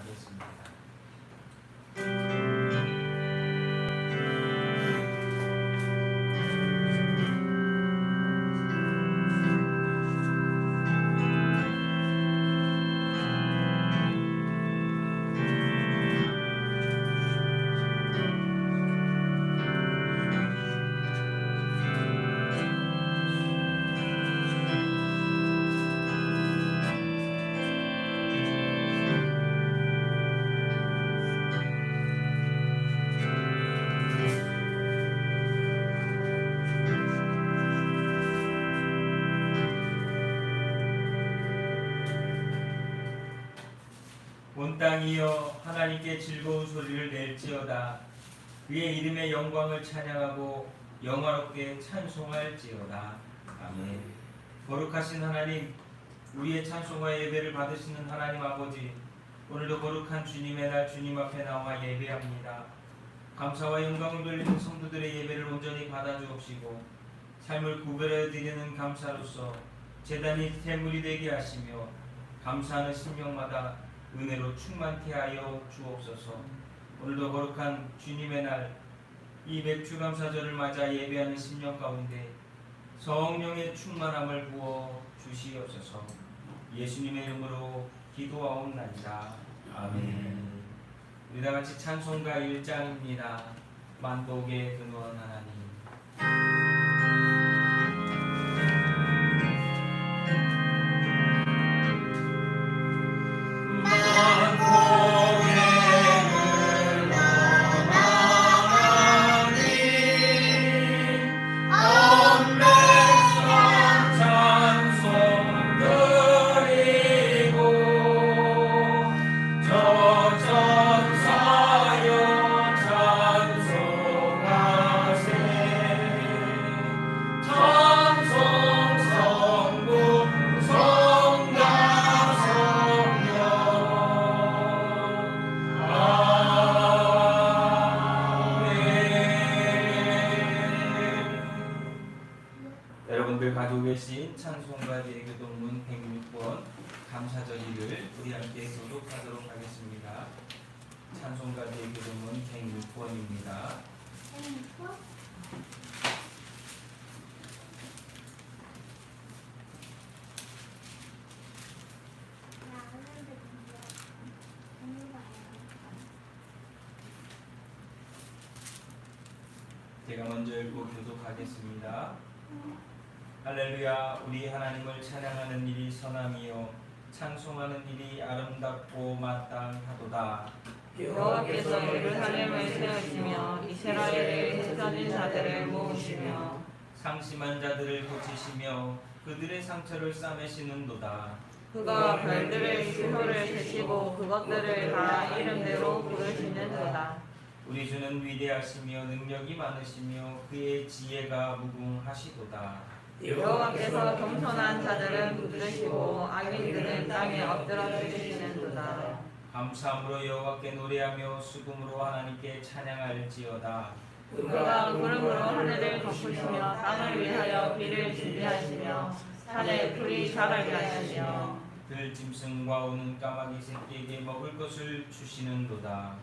하겠습니다. 온 땅이여 하나님께 즐거운 소리를 낼지어다. 그의 이름의 영광을 찬양하고 영화롭게 찬송할지어다. 아멘. 거룩하신 하나님, 우리의 찬송과 예배를 받으시는 하나님 아버지, 오늘도 거룩한 주님의 날 주님 앞에 나와 예배합니다. 감사와 영광을 돌리는 성도들의 예배를 온전히 받아주옵시고 삶을 구별해 드리는 감사로서 제단이 제물이 되게 하시며 감사하는 심령마다 은혜로 충만케 하여 주옵소서. 오늘도 거룩한 주님의 날 이 맥주감사절을 맞아 예배하는 심령 가운데 성령의 충만함을 부어 주시옵소서. 예수님의 이름으로 기도하옵나이다. 아멘. 우리 다같이 찬송가 1장입니다. 만복의 근원 하나님. 여러분들 가지고 계신 찬송가 예교동문 106번 감사절기를 우리 함께 교독하도록 하겠습니다. 찬송가 예교동문 106번입니다. 제가 먼저 읽고 교독하겠습니다. 할렐루야. 우리 하나님을 찬양하는 일이 선함이요 찬송하는 일이 아름답고 마땅하도다. 여호와께서 예루살렘을 세우시며 이스라엘의 흩어진 자들을 모으시며 상심한 자들을 고치시며 그들의 상처를 싸매시는도다. 그가 별들의 시호를 세시고 그것들을 다 이름대로 부르시는도다. 우리 주는 위대하시며 능력이 많으시며 그의 지혜가 무궁하시도다. 여호와께서 겸손한 자들은 붙드시고 악인들은 땅에 엎드려 주시는도다. 감사함으로 여호와께 노래하며 수금으로 하나님께 찬양할지어다. 그가 구름으로 하늘을 덮으시며 땅을 위하여 비를 준비하시며 산에 풀이 자라게 하시며 들짐승과 우는 까마귀 새끼에게 먹을 것을 주시는도다.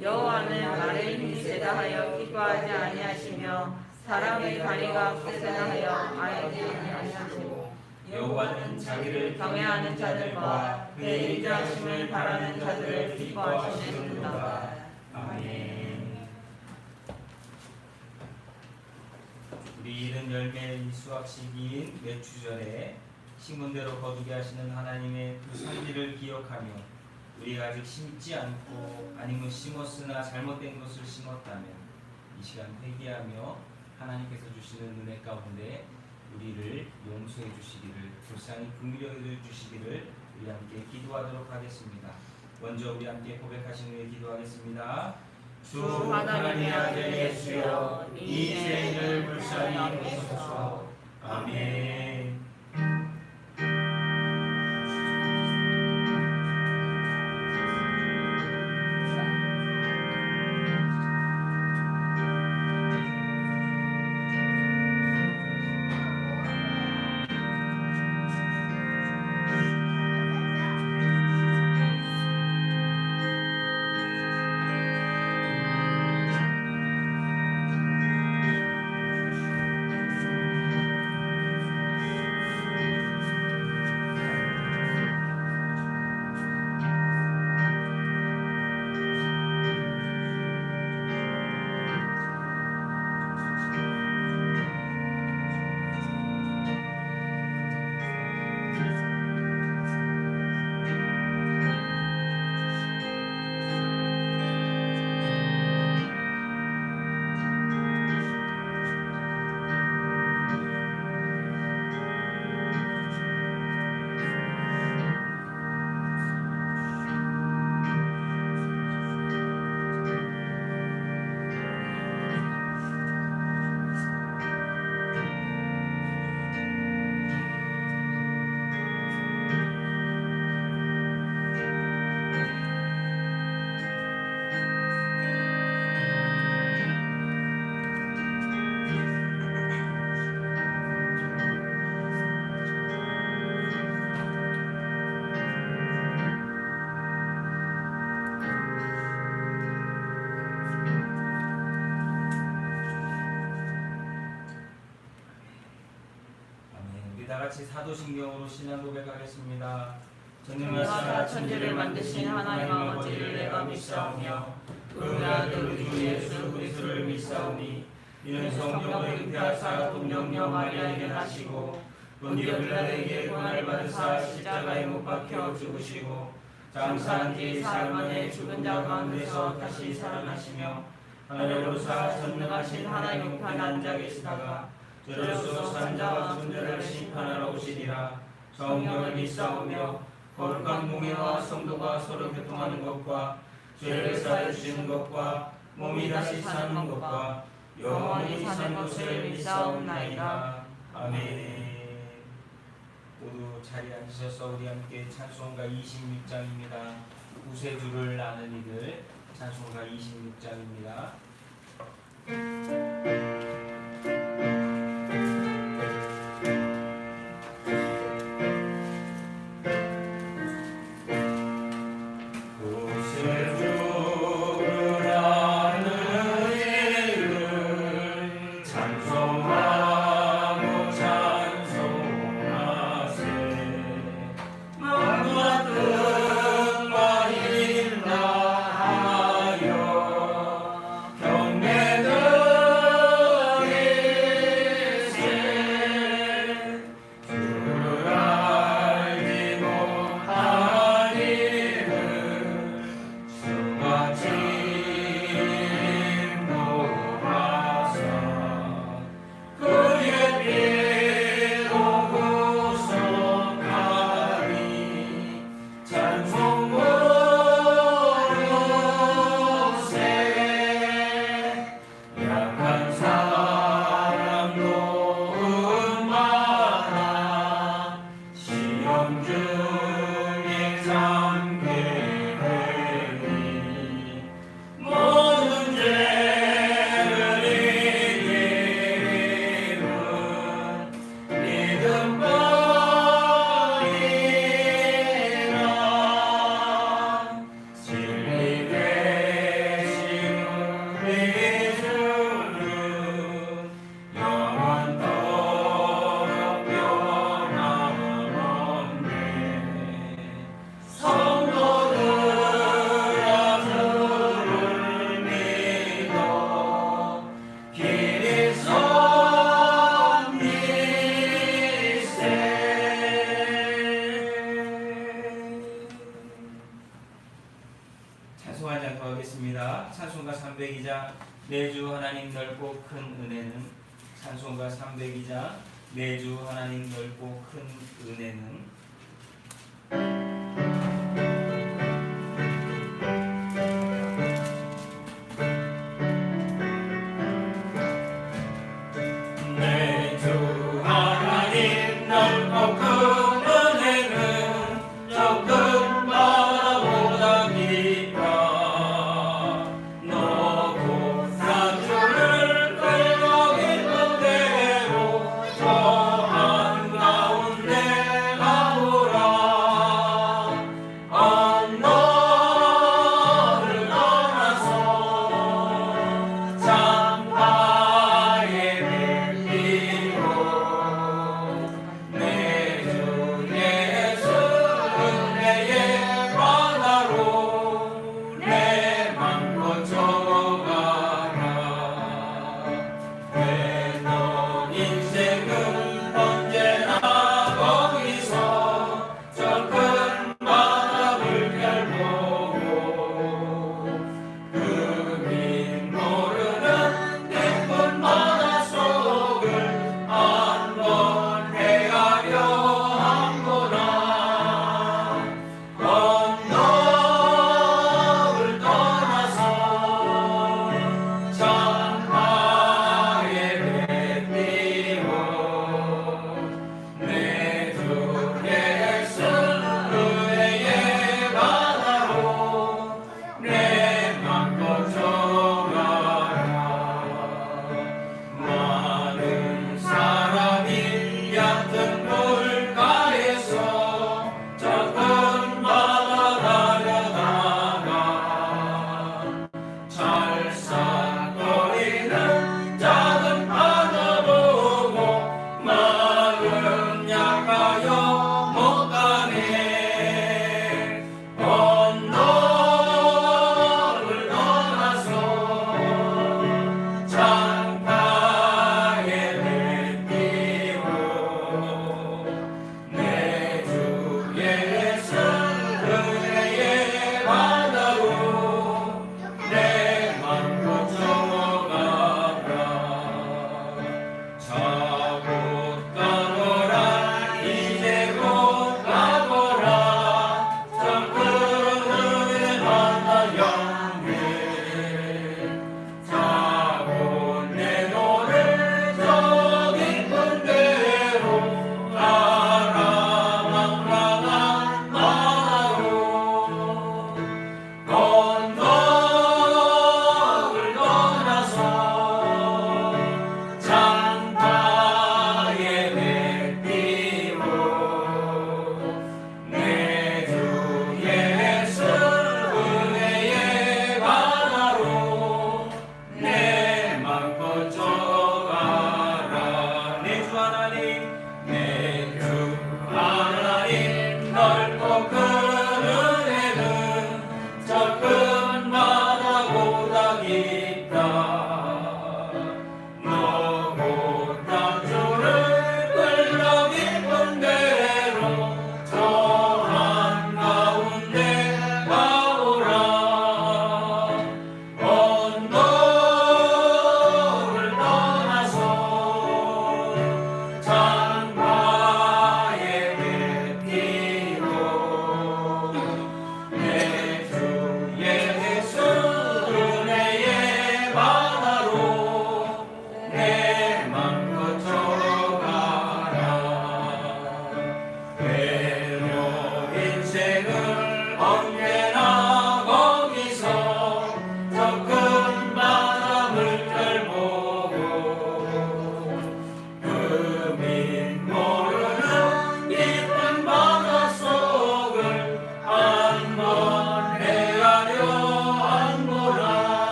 여호와는 말의 힘이 세다 하여 기뻐하지 아니하시며 사람의 다리가 꺾으나 하여 알지 아니하시고 여호와는 자기를 경외하는 자들과 그의 인자하심을 바라는 자들을 기뻐하시는도다. 아멘. 우리 이른 열매 수확 시기인 매추절에 심은 대로 거두게 하시는 하나님의 그 선지를 기억하며 우리가 아직 심지 않고 아니면 심었으나 잘못된 것을 심었다면 이 시간 회개하며 하나님께서 주시는 은혜 가운데 우리를 용서해 주시기를, 불쌍히 긍휼히 주시기를 우리 함께 기도하도록 하겠습니다. 먼저 우리 함께 고백하신 후에 기도하겠습니다. 주 하나님의 아들 예수여, 이 죄인을 불쌍히 여기소서. 아멘. 같이 사도신경으로 신앙 고백하겠습니다. 전능하사 천지를 만드신 하나님 아버지를 내가 믿사오며 그 아들 우리 주 예수 그리스도를 믿사오니 이는 성령으로 잉태하사 동정녀 마리아에게 나시고 본디오 빌라도에게 고난을 받으사 십자가에 못 박혀 죽으시고 장사한 뒤 사흘 만에 죽은 자 가운데서 다시 살아나시며 하늘에 오르사 전능하신 하나님 우편에 앉아 계시다가 저로서 산 자와 죽은 자를 심판하러 오시리라. 성령을 믿사오며 거룩한 공예와 성도가 서로 교통하는 것과 죄를 사해 주시는 것과 몸이 다시 사는 것과 영원히 사는 것을 믿사옵나이다. 아멘. 모두 자리에 앉으셔서 우리 함께 찬송가 26장입니다. 구세주를 아는 이들 찬송가 26장입니다. 찬송가 300이자 내주 하나님 넓고 큰 은혜는 찬송가 300이자 내주 하나님 넓고 큰 은혜는 내주 하나님 넓고 큰 은혜는 조금 바라보다 깊다. 저 한가운데 가보라.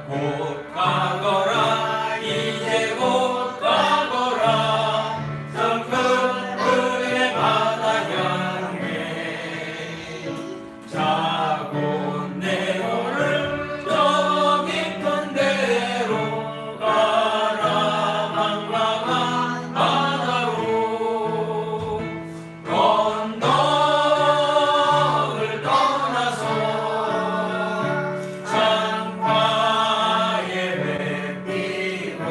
곧 가거라 이제 곧 가거라 저 큰 은혜 바다 향해 자고 내 너를 저 깊은 데로 가라 망망한 바다로 언덕을 떠나서 창가에 뱉기로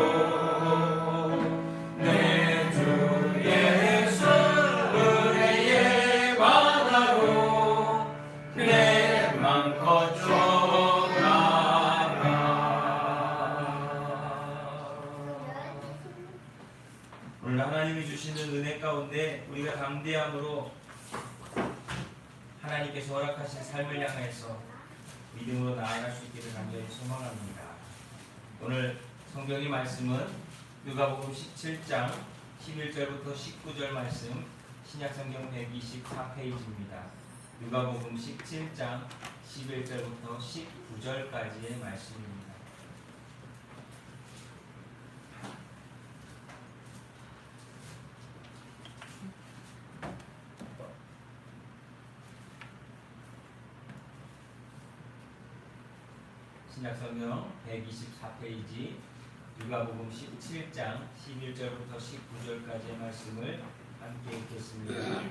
내 주 예수 은혜의 바다로 내 맘 거쳐가라. 오늘 하나님이 주시는 은혜 가운데 우리가 담대함으로 하나님께서 허락하신 삶을 향해서 믿음으로 나아갈 수 있기를 간절히 소망합니다. 오늘 성경의 말씀은 누가복음 17장 11절부터 19절 말씀 신약성경 124페이지입니다. 누가복음 17장 11절부터 19절까지의 말씀입니다. 신약성경 124페이지 누가복음 17장 11절부터 19절까지의 말씀을 함께 읽겠습니다.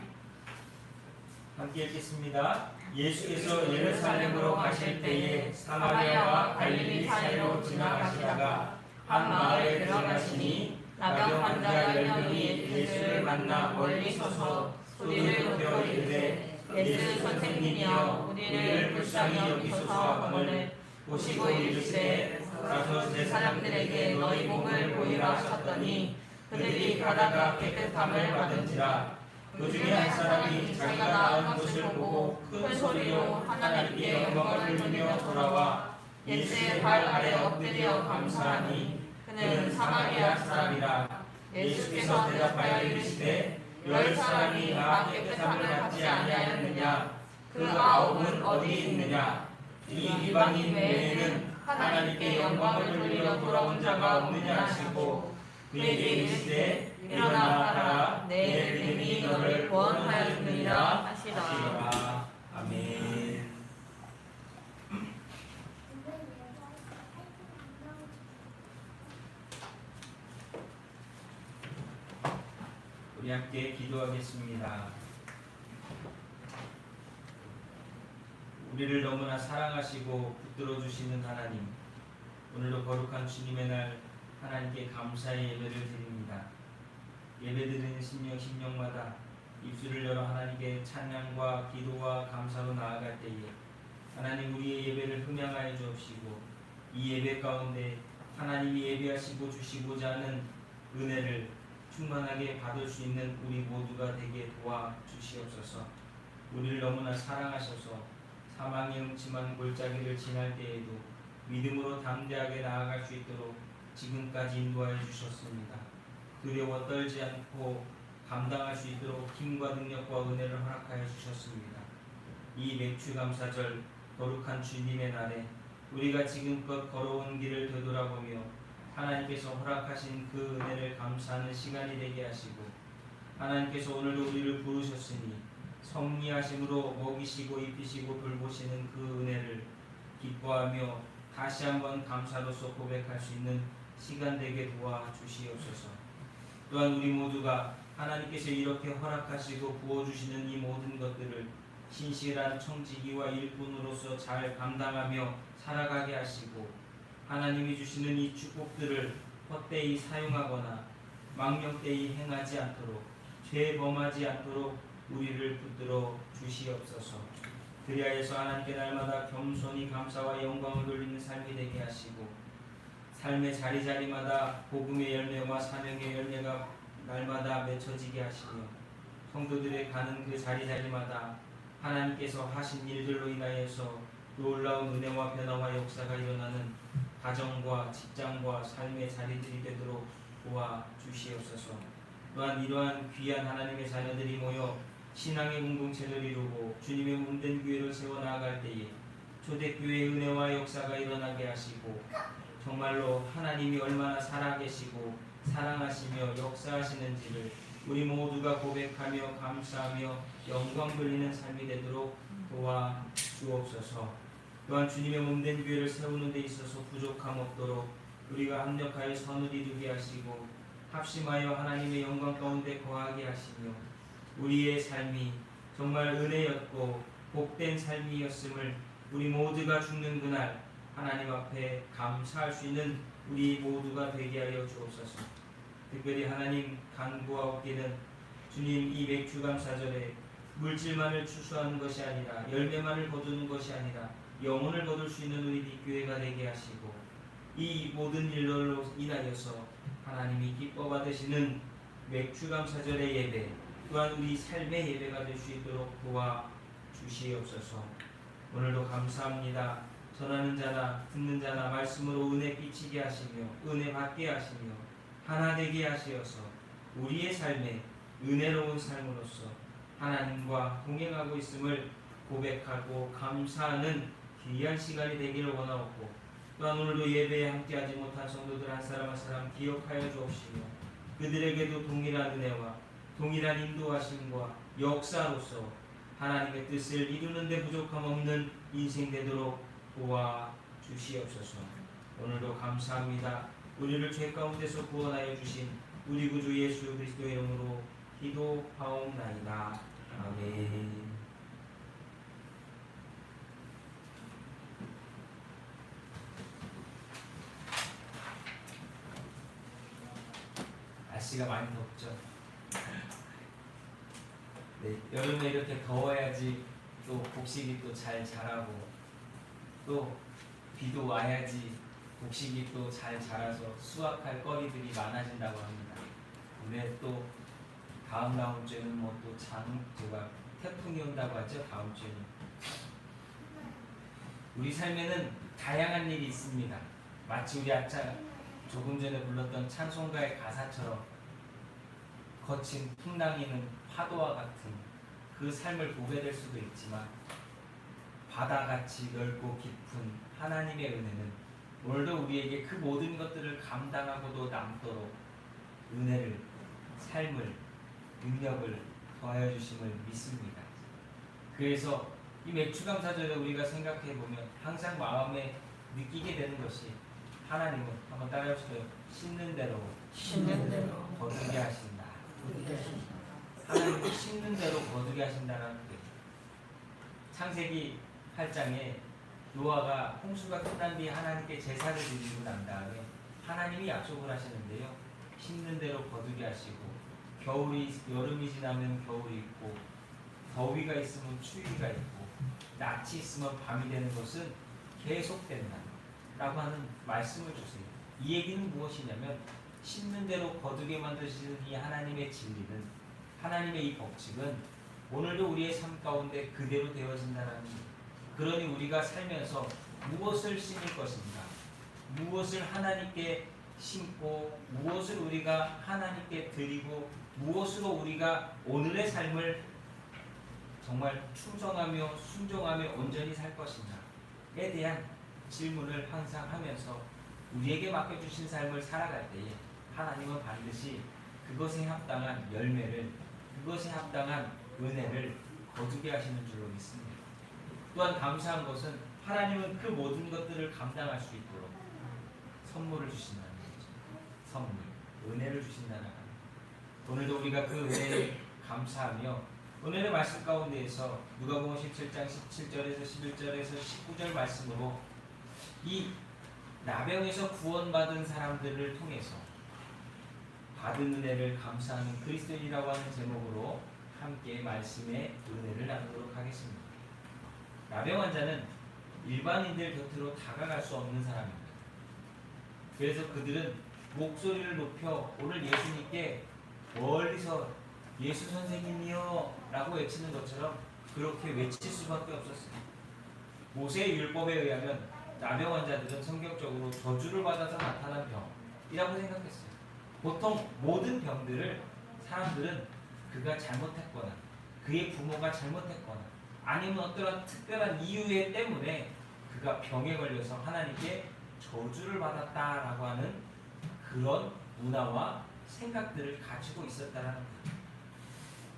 함께 읽겠습니다. 예수께서 예루살렘으로 가실 때에 사마리아와 갈릴리 사이로 지나가시다가 한 마을에 들어가시니 나병 환자 10명이 예수를 만나 멀리 서서 소리를 높여 이르되 예수 선생님이여 우리를 불쌍히 여기소서 하거늘 보시고 이르시되 가서 제 사람들에게 너희 몸을 보이라 하셨더니 그들이 가다가 깨끗함을 받은지라. 그 중에 한 사람이 자기가 나은 것을 보고 큰 소리로 하나님께 영광을 돌리며 돌아와 예수의 발 아래 엎드려 감사하니 그는 사마리아 사람이라. 예수께서 대답하여 이르시되 10사람이 다 깨끗함을 받지 아니하였느냐? 그 9은 어디 있느냐? 이 이방인 외에는 하나님께 영광을 돌리려 돌아온 자가 없느냐 하시고 그에게 이르시되 일어나 가라 내 믿음이 너를 구원하였느니라 하시더라. 아멘. 우리 함께 기도하겠습니다. 우리를 너무나 사랑하시고 붙들어 주시는 하나님, 오늘도 거룩한 주님의 날 하나님께 감사의 예배를 드립니다. 예배드리는 심령마다 입술을 열어 하나님께 찬양과 기도와 감사로 나아갈 때에 하나님 우리의 예배를 흠양하여 주옵시고 이 예배 가운데 하나님이 예배하시고 주시고자 하는 은혜를 충만하게 받을 수 있는 우리 모두가 되게 도와주시옵소서. 우리를 너무나 사랑하셔서 사망의 음침한 골짜기를 지날 때에도 믿음으로 담대하게 나아갈 수 있도록 지금까지 인도하여 주셨습니다. 두려워 떨지 않고 감당할 수 있도록 힘과 능력과 은혜를 허락하여 주셨습니다. 이 맥주감사절 거룩한 주님의 날에 우리가 지금껏 걸어온 길을 되돌아보며 하나님께서 허락하신 그 은혜를 감사하는 시간이 되게 하시고 하나님께서 오늘도 우리를 부르셨으니 성리하심으로 먹이시고 입히시고 돌보시는 그 은혜를 기뻐하며 다시 한번 감사로서 고백할 수 있는 시간 되게 도와주시옵소서. 또한 우리 모두가 하나님께서 이렇게 허락하시고 부어주시는 이 모든 것들을 신실한 청지기와 일꾼으로서 잘 감당하며 살아가게 하시고 하나님이 주시는 이 축복들을 헛되이 사용하거나 망령되이 행하지 않도록 죄범하지 않도록 우리를 붙들어 주시옵소서. 그리하여서 하나님께 날마다 겸손히 감사와 영광을 돌리는 삶이 되게 하시고 삶의 자리자리마다 복음의 열매와 사명의 열매가 날마다 맺혀지게 하시며 성도들의 가는 그 자리자리마다 하나님께서 하신 일들로 인하여서 놀라운 은혜와 변화와 역사가 일어나는 가정과 직장과 삶의 자리들이 되도록 도와주시옵소서. 또한 이러한 귀한 하나님의 자녀들이 모여 신앙의 공동체를 이루고 주님의 몸된 교회를 세워나갈 때에 초대교회의 은혜와 역사가 일어나게 하시고 정말로 하나님이 얼마나 살아계시고 사랑하시며 역사하시는지를 우리 모두가 고백하며 감사하며 영광 돌리는 삶이 되도록 도와 주옵소서. 또한 주님의 몸된 교회를 세우는 데 있어서 부족함 없도록 우리가 합력하여 선을 이루게 하시고 합심하여 하나님의 영광 가운데 거하게 하시며 우리의 삶이 정말 은혜였고 복된 삶이었음을 우리 모두가 죽는 그날 하나님 앞에 감사할 수 있는 우리 모두가 되게 하여 주옵소서. 특별히 하나님 간구하옵기는 주님 이 맥주감사절에 물질만을 추수하는 것이 아니라 열매만을 거두는 것이 아니라 영혼을 거둘 수 있는 우리 뒷교회가 되게 하시고 이 모든 일로 인하여서 하나님이 기뻐 받으시는 맥주감사절의 예배 또한 우리 삶의 예배가 될 수 있도록 도와 주시옵소서. 오늘도 감사합니다. 전하는 자나 듣는 자나 말씀으로 은혜 끼치게 하시며 은혜 받게 하시며 하나 되게 하시어서 우리의 삶에 은혜로운 삶으로서 하나님과 동행하고 있음을 고백하고 감사하는 귀한 시간이 되기를 원하옵고 또한 오늘도 예배에 함께하지 못한 성도들 한 사람 한 사람 기억하여 주옵시며 그들에게도 동일한 은혜와 동일한 인도하심과 역사로서 하나님의 뜻을 이루는 데 부족함 없는 인생 되도록 도와 주시옵소서. 오늘도 감사합니다. 우리를 죄 가운데서 구원하여 주신 우리 구주 예수 그리스도의 이름으로 기도하옵나이다. 아멘. 날씨가 많이 덥죠. 네, 여름에 이렇게 더워야지 또 곡식이 또 잘 자라고 또 비도 와야지 곡식이 또 잘 자라서 수확할 거리들이 많아진다고 합니다. 근데 또 다음 주에는 뭐 또 태풍이 온다고 하죠. 다음 주에는 우리 삶에는 다양한 일이 있습니다. 마치 우리 아까 조금 전에 불렀던 찬송가의 가사처럼 거친 풍랑이는 파도와 같은 그 삶을 보게 될 수도 있지만 바다같이 넓고 깊은 하나님의 은혜는 오늘도 우리에게 그 모든 것들을 감당하고도 남도록 은혜를, 삶을, 능력을 더하여 주심을 믿습니다. 그래서 이 맥주감사절에 우리가 생각해보면 항상 마음에 느끼게 되는 것이 하나님은 한번 따라해보세요. 심는 대로 거두게 하신다. 하나님은 심는 대로 거두게 하신다는 거예요. 창세기 8장에 노아가 홍수가 끝난 뒤에 하나님께 제사를 드리고 난 다음에 하나님이 약속을 하시는데요. 심는 대로 거두게 하시고 여름이 지나면 겨울이 있고 더위가 있으면 추위가 있고 낮이 있으면 밤이 되는 것은 계속된다 라고 하는 말씀을 주세요. 이 얘기는 무엇이냐면 심는 대로 거두게 만드시는 이 하나님의 진리는 하나님의 이 법칙은 오늘도 우리의 삶 가운데 그대로 되어진다는 겁니다. 그러니 우리가 살면서 무엇을 심을 것인가, 무엇을 하나님께 심고 무엇을 우리가 하나님께 드리고 무엇으로 우리가 오늘의 삶을 정말 충성하며 순종하며 온전히 살 것인가에 대한 질문을 항상 하면서 우리에게 맡겨주신 삶을 살아갈 때에 하나님은 반드시 그것에 합당한 열매를, 그것에 합당한 은혜를 거두게 하시는 줄로 믿습니다. 또한 감사한 것은 하나님은 그 모든 것들을 감당할 수 있도록 선물을 주신다는 거죠. 선물, 은혜를 주신다는 겁니다. 오늘도 우리가 그 은혜를 감사하며 오늘의 말씀 가운데에서 누가복음 17장 17절에서 11절에서 19절 말씀으로 이 나병에서 구원받은 사람들을 통해서 받은 은혜를 감사하는 그리스도인이라고 하는 제목으로 함께 말씀의 은혜를 나누도록 하겠습니다. 나병 환자는 일반인들 곁으로 다가갈 수 없는 사람입니다. 그래서 그들은 목소리를 높여 오늘 예수님께 멀리서 예수 선생님이요 라고 외치는 것처럼 그렇게 외칠 수밖에 없었습니다. 모세의 율법에 의하면 나병 환자들은 성격적으로 저주를 받아서 나타난 병이라고 생각했어요. 보통 모든 병들을 사람들은 그가 잘못했거나 그의 부모가 잘못했거나 아니면 어떠한 특별한 이유 때문에 그가 병에 걸려서 하나님께 저주를 받았다라고 하는 그런 문화와 생각들을 가지고 있었다라는 거예요.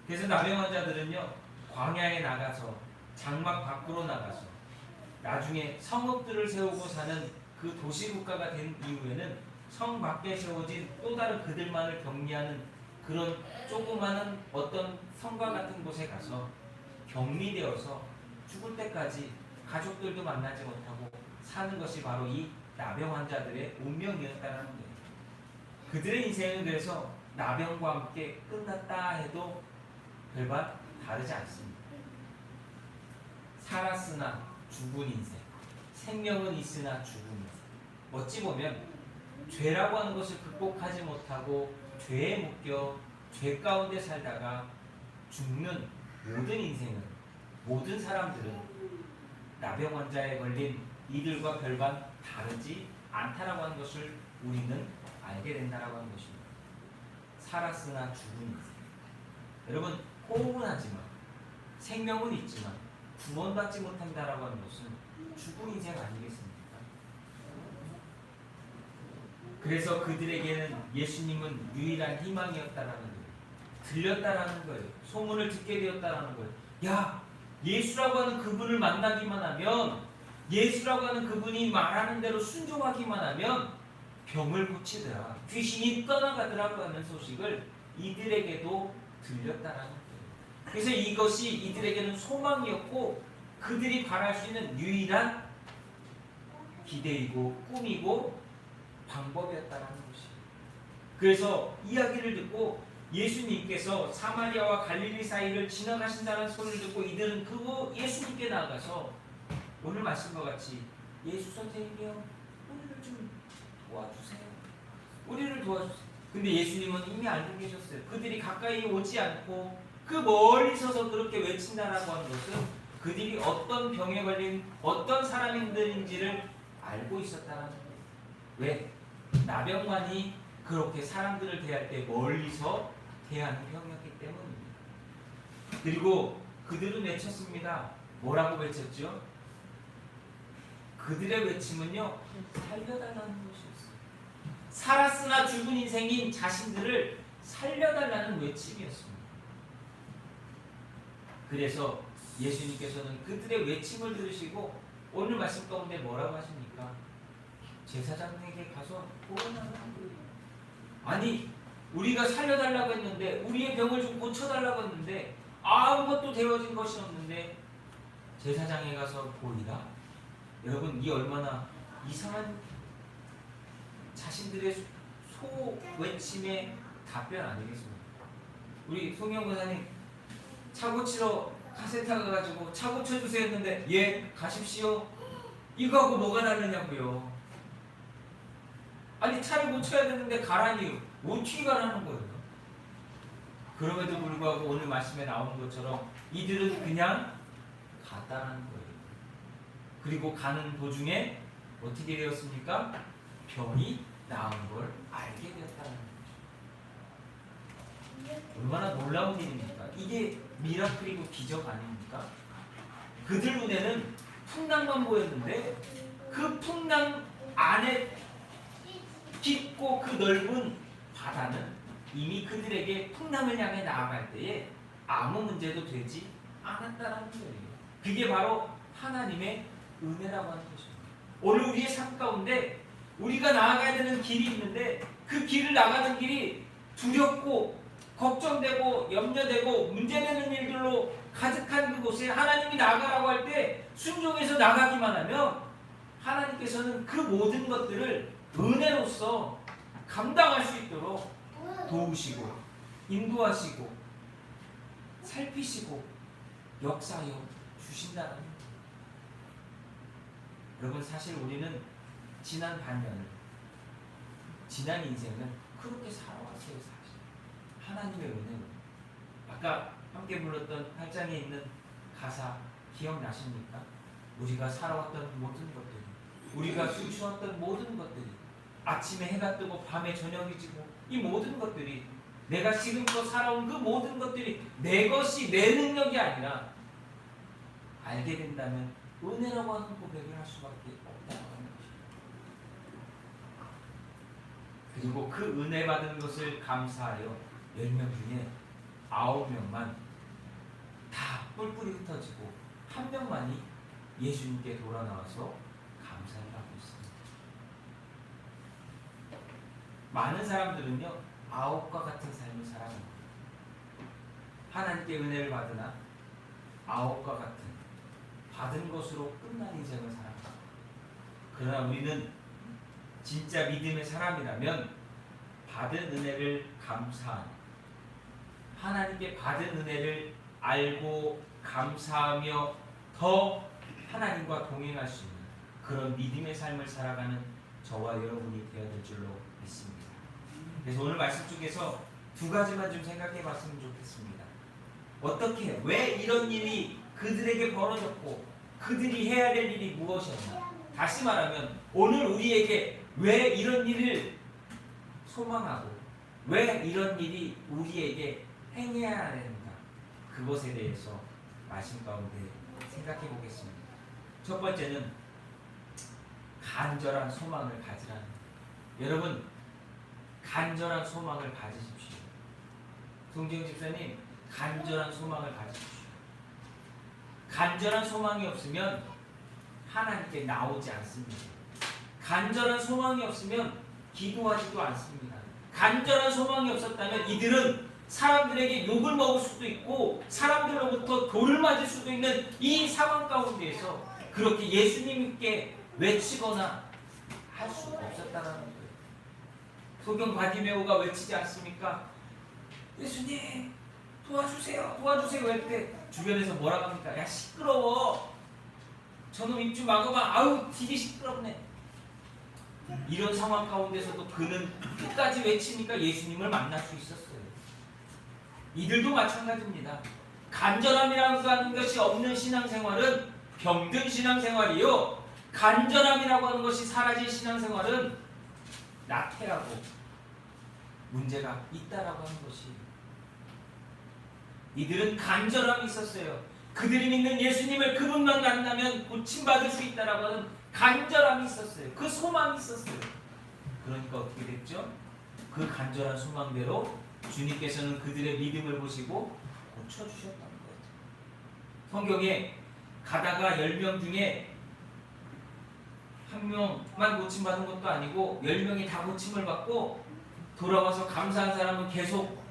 그래서 나병 환자들은요, 광야에 나가서 장막 밖으로 나가서 나중에 성읍들을 세우고 사는 그 도시국가가 된 이후에는 성 밖에 세워진 또 다른 그들만을 격리하는 그런 조그마한 어떤 성과 같은 곳에 가서 격리되어서 죽을 때까지 가족들도 만나지 못하고 사는 것이 바로 이 나병 환자들의 운명이었다는 거예요. 그들의 인생은 그래서 나병과 함께 끝났다 해도 별반 다르지 않습니다. 살았으나 죽은 인생, 생명은 있으나 죽은 인생. 어찌 보면 죄라고 하는 것을 극복하지 못하고 죄에 묶여 죄 가운데 살다가 죽는 모든 인생은, 모든 사람들은 나병 환자에 걸린 이들과 별반 다르지 않다라고 하는 것을 우리는 알게 된다라고 하는 것입니다. 살았으나 죽은 인생. 여러분, 호흡은 하지만 생명은 있지만 구원받지 못한다라고 하는 것은 죽은 인생 아니겠습니까? 그래서 그들에게는 예수님은 유일한 희망이었다라는 거예요. 들렸다라는 거예요. 소문을 듣게 되었다라는 거예요. 야, 예수라고 하는 그분을 만나기만 하면, 예수라고 하는 그분이 말하는 대로 순종하기만 하면 병을 고치더라, 귀신이 떠나가더라고 하는 소식을 이들에게도 들렸다라는 거예요. 그래서 이것이 이들에게는 소망이었고 그들이 바랄 수 있는 유일한 기대이고 꿈이고 방법이었다라는 것이에요. 그래서 이야기를 듣고 예수님께서 사마리아와 갈릴리 사이를 지나가신다는 소리를 듣고 이들은 그거 예수님께 나아가서 오늘 말씀과 같이 예수 선생님이요, 우리를 좀 도와주세요. 우리를 도와주세요. 근데 예수님은 이미 알고 계셨어요. 그들이 가까이 오지 않고 그 멀리 서서 그렇게 외친다라고 하는 것은 그들이 어떤 병에 걸린 어떤 사람들인지를 알고 있었다는 거예요. 왜? 나병만이 그렇게 사람들을 대할 때 멀리서 대하는 병이었기 때문입니다. 그리고 그들은 외쳤습니다. 뭐라고 외쳤죠? 그들의 외침은요, 살려달라는 것이었어요. 살았으나 죽은 인생인 자신들을 살려달라는 외침이었습니다. 그래서 예수님께서는 그들의 외침을 들으시고 오늘 말씀 가운데 뭐라고 하십니까? 제사장에게 가서 구원하라는 거예요. 아니, 우리가 살려달라고 했는데, 우리의 병을 좀 고쳐달라고 했는데 아무것도 되어진 것이 없는데 제사장에 가서 보이라? 여러분, 이 얼마나 이상한 자신들의 소외침의 답변 아니겠습니까? 우리 송영 권사님 차 고치러 카센터 가가지고 차 고쳐주세요 했는데 예, 가십시오. 이거하고 뭐가 다르냐고요. 아니, 차를 고쳐야 되는데 가라니 어떻게 가라는 거예요. 그럼에도 불구하고 오늘 말씀에 나오는 것처럼 이들은 그냥 갔다라는 거예요. 그리고 가는 도중에 어떻게 되었습니까? 병이 나은 걸 알게 되었다는 거죠. 얼마나 놀라운 일입니까? 이게 미라클이고 기적 아닙니까? 그들 눈에는 풍랑만 보였는데 그 풍랑 안에 깊고 그 넓은 바다는 이미 그들에게 풍랑을 향해 나아갈 때에 아무 문제도 되지 않았다는 거예요. 그게 바로 하나님의 은혜라고 하는 것입니다. 오늘 우리의 삶 가운데 우리가 나아가야 되는 길이 있는데 그 길을 나가는 길이 두렵고 걱정되고 염려되고 문제되는 일들로 가득한 그곳에 하나님이 나가라고 할 때 순종해서 나가기만 하면 하나님께서는 그 모든 것들을 은혜로서 감당할 수 있도록 도우시고 인도하시고 살피시고 역사하여 주신다는 거예요. 여러분, 사실 우리는 지난 반년을, 지난 인생을 그렇게 살아왔어요. 사실 하나님의 은혜로. 아까 함께 불렀던 8장에 있는 가사 기억나십니까? 우리가 살아왔던 모든 것들이, 우리가 숨쉬었던 모든 것들이, 아침에 해가 뜨고 밤에 저녁이 지고 이 모든 것들이, 내가 지금껏 살아온 그 모든 것들이 내 것이, 내 능력이 아니라 알게 된다면 은혜라고 하는 고백을 할 수밖에 없다는 것입니다. 그리고 그 은혜 받은 것을 감사하여 10명 중에 9명만 다 뿔뿔이 흩어지고 한 명만이 예수님께 돌아 나와서 감사를 하고 있습니다. 많은 사람들은요 9과 같은 삶을 살아갑니다. 하나님께 은혜를 받으나 9과 같은 받은 것으로 끝난 인생을 살아갑니다. 그러나 우리는 진짜 믿음의 사람이라면 받은 은혜를 감사하는, 하나님께 받은 은혜를 알고 감사하며 더 하나님과 동행할 수 있는 그런 믿음의 삶을 살아가는 저와 여러분이 되어야 될 줄로 믿습니다. 그래서 오늘 말씀 중에서 두 가지만 좀 생각해 봤으면 좋겠습니다. 어떻게, 왜 이런 일이 그들에게 벌어졌고 그들이 해야 될 일이 무엇이었나. 다시 말하면 오늘 우리에게 왜 이런 일을 소망하고 왜 이런 일이 우리에게 행해야 하는가, 그것에 대해서 말씀 가운데 생각해 보겠습니다. 첫 번째는 간절한 소망을 가지라는 거예요. 여러분, 간절한 소망을 가지십시오. 송지영 집사님, 간절한 소망을 가지십시오. 간절한 소망이 없으면 하나님께 나오지 않습니다. 간절한 소망이 없으면 기도하지도 않습니다. 간절한 소망이 없었다면 이들은 사람들에게 욕을 먹을 수도 있고 사람들로부터 돌을 맞을 수도 있는 이 상황 가운데에서 그렇게 예수님께 외치거나 할 수 없었다는 거예요. 소경 바디메오가 외치지 않습니까? 예수님 도와주세요, 도와주세요 할 때 주변에서 뭐라고 합니까? 야 시끄러워, 저놈 입주 막아봐, 아우 되게 시끄럽네. 이런 상황 가운데서도 그는 끝까지 외치니까 예수님을 만날 수 있었어요. 이들도 마찬가지입니다. 간절함이라고 하는 것이 없는 신앙생활은 병든 신앙생활이요, 간절함이라고 하는 것이 사라진 신앙생활은 나태하고 문제가 있다라고 하는 것이. 이들은 간절함이 있었어요. 그들이 믿는 예수님을 그분만 만나면 고침받을 수 있다라고 하는 간절함이 있었어요. 그 소망이 있었어요. 그러니까 어떻게 됐죠? 그 간절한 소망대로 주님께서는 그들의 믿음을 보시고 고쳐주셨다는 거죠. 성경에 가다가 10명 중에 한 명만 고침받은 것도 아니고 10명이 다 고침을 받고 돌아와서 감사한 사람은 계속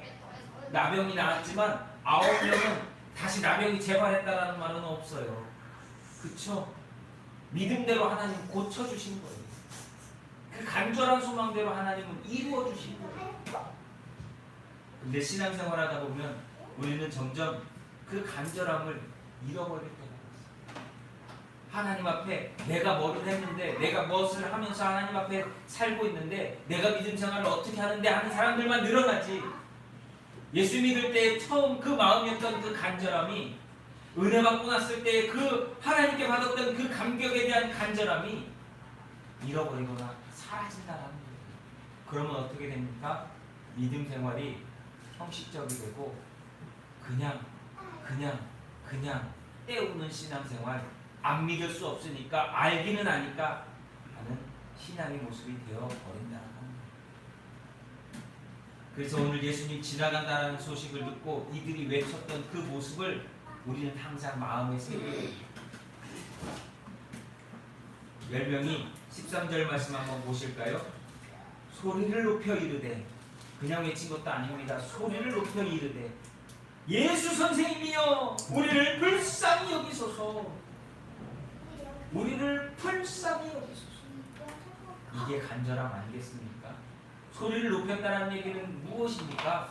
나병이 나았지만 9명은 다시 나병이 재발했다라는 말은 없어요. 그쵸? 믿음대로 하나님 고쳐주신 거예요. 그 간절한 소망대로 하나님은 이루어주신 거예요. 근데 신앙생활 하다 보면 우리는 점점 그 간절함을 잃어버릴 때가 있어요. 하나님 앞에 내가 뭐를 했는데, 내가 무엇을 하면서 하나님 앞에 살고 있는데, 내가 믿음 생활을 어떻게 하는데 하는 사람들만 늘어나지, 예수 믿을 때 처음 그 마음이었던 그 간절함이, 은혜 받고 났을 때 그 하나님께 받았던 그 감격에 대한 간절함이 잃어버리거나 사라진다는 거예요. 그러면 어떻게 됩니까? 믿음 생활이 형식적이 되고 그냥 때우는 신앙생활, 안 믿을 수 없으니까 알기는 아니까 하는 신앙의 모습이 되어버린다는 겁니다. 그래서 오늘 예수님 지나간다는 소식을 듣고 이들이 외쳤던 그 모습을 우리는 항상 마음에 새기고, 10명이 13절 말씀 한번 보실까요? 소리를 높여 이르되, 그냥 외친 것도 아닙니다. 소리를 높여 이르되 예수 선생님이여 우리를 불쌍히 여기소서, 우리를 불쌍히 여기소서. 이게 간절함 아니겠습니까? 소리를 높였다는 얘기는 무엇입니까?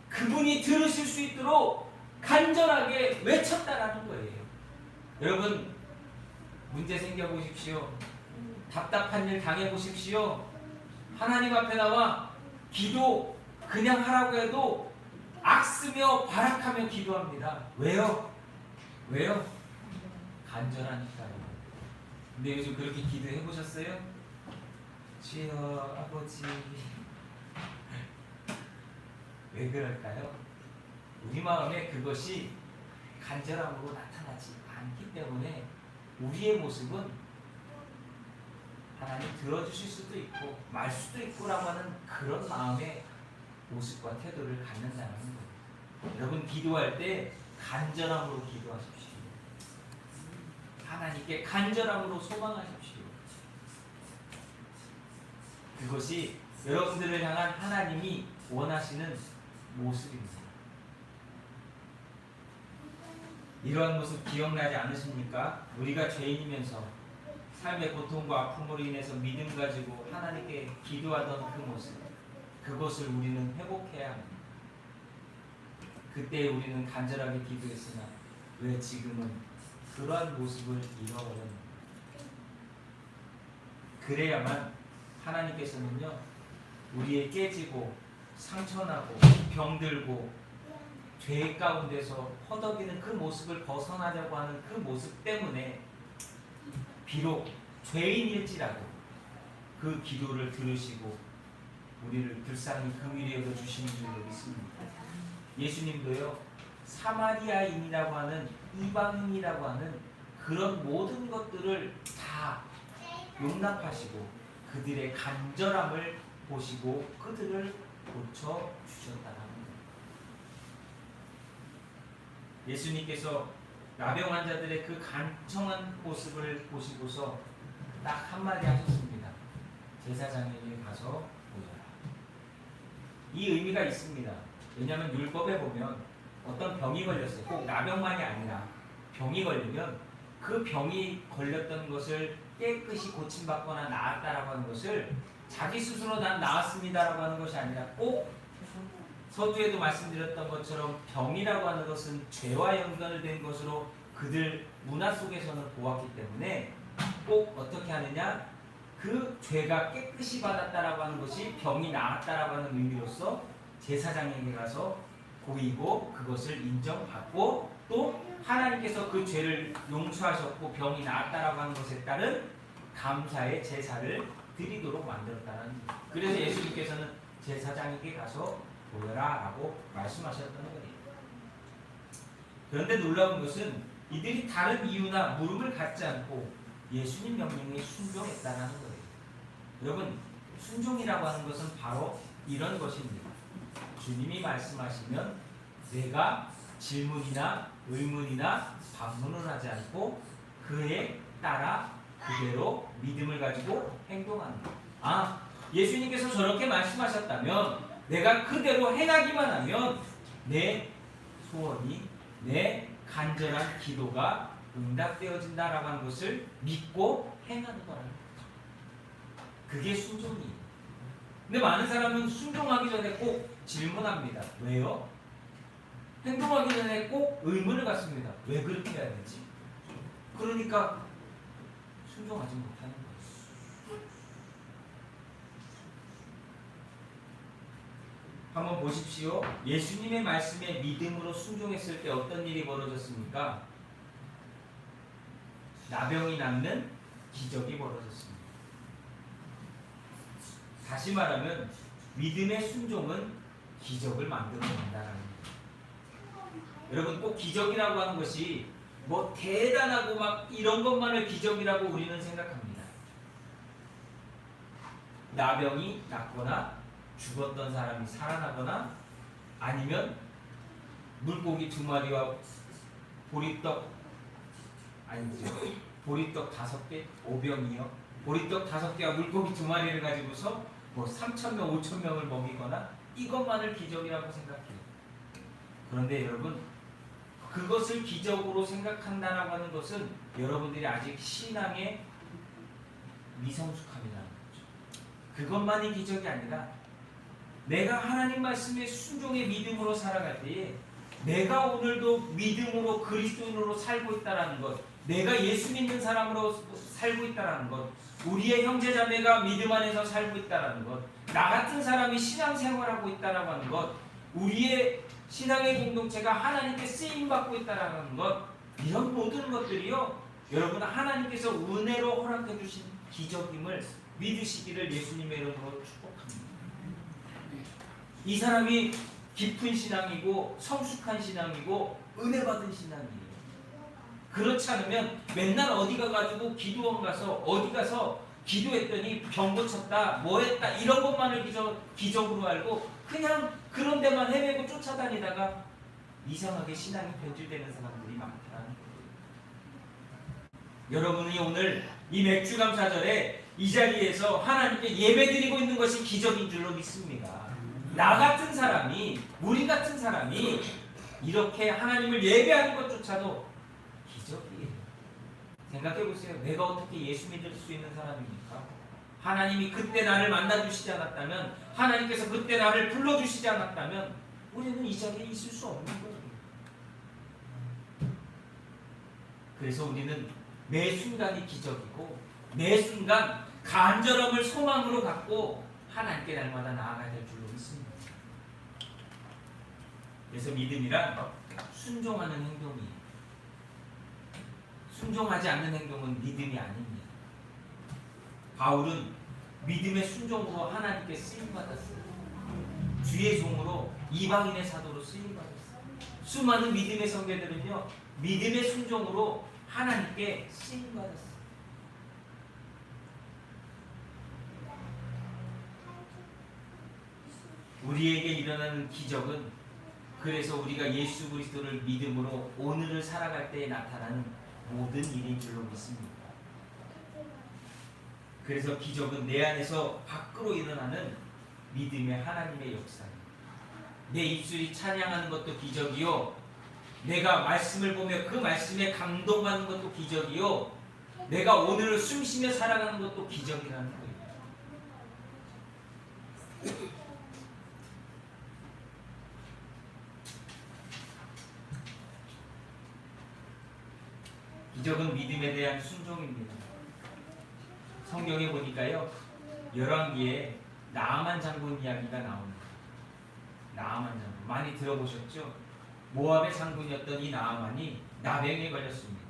그분이 들으실 수 있도록 간절하게 외쳤다라는 거예요. 여러분, 문제 생겨보십시오. 답답한 일 당해보십시오. 하나님 앞에 나와 기도 그냥 하라고 해도 악쓰며 발악하며 기도합니다. 왜요? 간절하니까요. 근데 요즘 그렇게 기도해 보셨어요? 주여 아버지, 왜 그럴까요? 우리 마음에 그것이 간절함으로 나타나지 않기 때문에 우리의 모습은 하나님 들어주실 수도 있고 말 수도 있고라고 하는 그런 마음의 모습과 태도를 갖는다는 거예요. 여러분 기도할 때 간절함으로 기도하십시오. 하나님께 간절함으로 소망하십시오. 그것이 여러분들을 향한 하나님이 원하시는 모습입니다. 이러한 모습 기억나지 않으십니까? 우리가 죄인이면서 삶의 고통과 아픔으로 인해서 믿음 가지고 하나님께 기도하던 그 모습, 그것을 우리는 회복해야 합니다. 그때 우리는 간절하게 기도했으나 왜 지금은 그러한 모습을 잃어버렸는가? 그래야만 하나님께서는요, 우리의 깨지고 상처나고 병들고 죄 가운데서 허덕이는 그 모습을 벗어나려고 하는 그 모습 때문에 비록 죄인일지라도 그 기도를 들으시고 우리를 불쌍히 긍휼히 여겨 주시는 줄로 믿습니다. 예수님도요, 사마리아인이라고 하는 이방인이라고 하는 그런 모든 것들을 다 용납하시고 그들의 간절함을 보시고 그들을 고쳐 주셨다는 겁니다. 예수님께서 나병 환자들의 그 간청한 모습을 보시고서 딱 한마디 하셨습니다. 제사장에게 가서 보여라. 이 의미가 있습니다. 왜냐하면 율법에 보면 어떤 병이 걸렸어요. 꼭 나병만이 아니라 병이 걸리면 그 병이 걸렸던 것을 깨끗이 고침받거나 나았다라고 하는 것을 자기 스스로 난 나았습니다라고 하는 것이 아니라 꼭 서두에도 말씀드렸던 것처럼 병이라고 하는 것은 죄와 연관된 것으로 그들 문화 속에서는 보았기 때문에 꼭 어떻게 하느냐, 그 죄가 깨끗이 받았다라고 하는 것이 병이 나았다라고 하는 의미로서 제사장에게 가서 보이고 그것을 인정받고 또 하나님께서 그 죄를 용서하셨고 병이 나았다라고 하는 것에 따른 감사의 제사를 드리도록 만들었다는 거예요. 그래서 예수님께서는 제사장에게 가서 보여라 라고 말씀하셨던 거예요. 그런데 놀라운 것은 이들이 다른 이유나 물음을 갖지 않고 예수님 명령에 순종했다는 거예요. 여러분, 순종이라고 하는 것은 바로 이런 것입니다. 주님이 말씀하시면 내가 질문이나 의문이나 반문을 하지 않고 그에 따라 그대로 믿음을 가지고 행동하는 거예요. 아, 예수님께서 저렇게 말씀하셨다면 내가 그대로 행하기만 하면 내 소원이, 내 간절한 기도가 응답되어진다라고 하는 것을 믿고 행하는 거라는 거죠. 그게 순종이에요. 근데 많은 사람은 순종하기 전에 꼭 질문합니다. 왜요? 행동하기 전에 꼭 의문을 갖습니다. 왜 그렇게 해야 되지? 그러니까 순종하지 못하는 거예요. 한번 보십시오. 예수님의 말씀에 믿음으로 순종했을 때 어떤 일이 벌어졌습니까? 나병이 낫는 기적이 벌어졌습니다. 다시 말하면 믿음의 순종은 기적을 만들어낸다는 거예요. 여러분, 꼭 기적이라고 하는 것이 뭐 대단하고 막 이런 것만을 기적이라고 우리는 생각합니다. 나병이 낫거나 죽었던 사람이 살아나거나 아니면 물고기 2마리와 보리떡 보리떡 5개, 5병이요. 보리떡 5개와 물고기 2마리를 가지고서 뭐 3,000명, 5,000명을 먹이거나 이것만을 기적이라고 생각해요. 그런데 여러분, 그것을 기적으로 생각한다라고 하는 것은 여러분들이 아직 신앙의 미성숙함이라는 거죠. 그것만이 기적이 아니라 내가 하나님 말씀에 순종의 믿음으로 살아갈 때에 내가 오늘도 믿음으로 그리스도인으로 살고 있다는 것, 내가 예수 믿는 사람으로 살고 있다는 것, 우리의 형제자매가 믿음 안에서 살고 있다는 것, 나 같은 사람이 신앙생활하고 있다는 것, 우리의 신앙의 공동체가 하나님께 쓰임받고 있다는 것, 이런 모든 것들이요, 여러분 하나님께서 은혜로 허락해 주신 기적임을 믿으시기를 예수님의 이름으로 축복합니다. 이 사람이 깊은 신앙이고 성숙한 신앙이고 은혜 받은 신앙이에요. 그렇지 않으면 맨날 어디 가가지고 기도원 가서 어디 가서 기도했더니 병 고쳤다 뭐 했다 이런 것만을 기적으로 알고 그냥 그런 데만 헤매고 쫓아다니다가 이상하게 신앙이 변질되는 사람들이 많다는 거예요. 여러분이 오늘 이 맥주감사절에 이 자리에서 하나님께 예배드리고 있는 것이 기적인 줄로 믿습니다. 나 같은 사람이, 우리 같은 사람이 이렇게 하나님을 예배하는 것조차도 기적이에요. 생각해 보세요. 내가 어떻게 예수 믿을 수 있는 사람입니까? 하나님이 그때 나를 만나주시지 않았다면, 하나님께서 그때 나를 불러주시지 않았다면 우리는 이 자리에 있을 수 없는 거예요. 그래서 우리는 매 순간이 기적이고 매 순간 간절함을 소망으로 갖고 하나님께 날마다 나아가야 될 줄로 믿습니다. 그래서 믿음이란 순종하는 행동이에요. 순종하지 않는 행동은 믿음이 아닙니다. 바울은 믿음의 순종으로 하나님께 쓰임받았어요. 주의 종으로 이방인의 사도로 쓰임받았어요. 수많은 믿음의 선배들은요, 믿음의 순종으로 하나님께 쓰임받았어요. 우리에게 일어나는 기적은 그래서 우리가 예수 그리스도를 믿음으로 오늘을 살아갈 때에 나타나는 모든 일인 줄로 믿습니다. 그래서 기적은 내 안에서 밖으로 일어나는 믿음의 하나님의 역사입니다. 내 입술이 찬양하는 것도 기적이요, 내가 말씀을 보며 그 말씀에 감동받는 것도 기적이요, 내가 오늘을 숨쉬며 살아가는 것도 기적이라는 거예요. 기적은 믿음에 대한 순종입니다. 성경에 보니까요, 열왕기에 나아만 장군 이야기가 나옵니다. 나아만 장군 많이 들어보셨죠? 모압의 장군이었던 이 나아만이 나병에 걸렸습니다.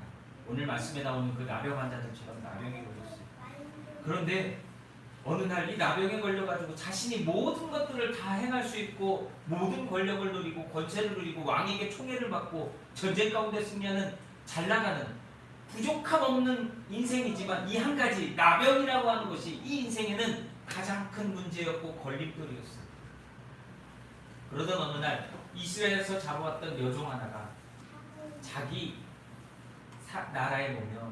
오늘 말씀에 나오는 그 나병 환자들처럼 나병에 걸렸어요. 그런데 어느 날 이 나병에 걸려가지고 자신이 모든 것들을 다 행할 수 있고 모든 권력을 누리고 권세를 누리고 왕에게 총애를 받고 전쟁 가운데 승리하는 잘 나가는 부족함 없는 인생이지만 이 한 가지 나병이라고 하는 것이 이 인생에는 가장 큰 문제였고 걸림돌이었어요. 그러던 어느 날 이스라엘에서 잡아왔던 여종 하나가 자기 나라에 보면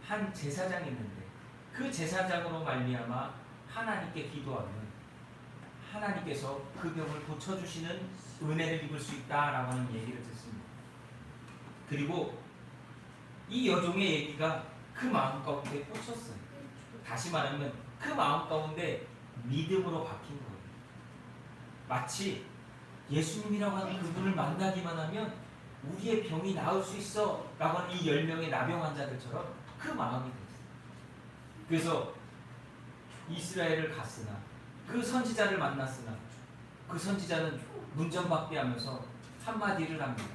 한 제사장이 있는데 그 제사장으로 말미암아 하나님께 기도하면 하나님께서 그 병을 고쳐주시는 은혜를 입을 수 있다라고 하는 얘기를 듣습니다. 그리고 이 여종의 얘기가 그 마음 가운데 꽂혔어요. 다시 말하면 그 마음 가운데 믿음으로 박힌 거예요. 마치 예수님이라고 하는 그분을 만나기만 하면 우리의 병이 나을 수 있어 라고 하는 이 10명의 나병 환자들처럼 그 마음이 됐어요. 그래서 이스라엘을 갔으나 그 선지자를 만났으나 그 선지자는 문전박대하면서 한마디를 합니다.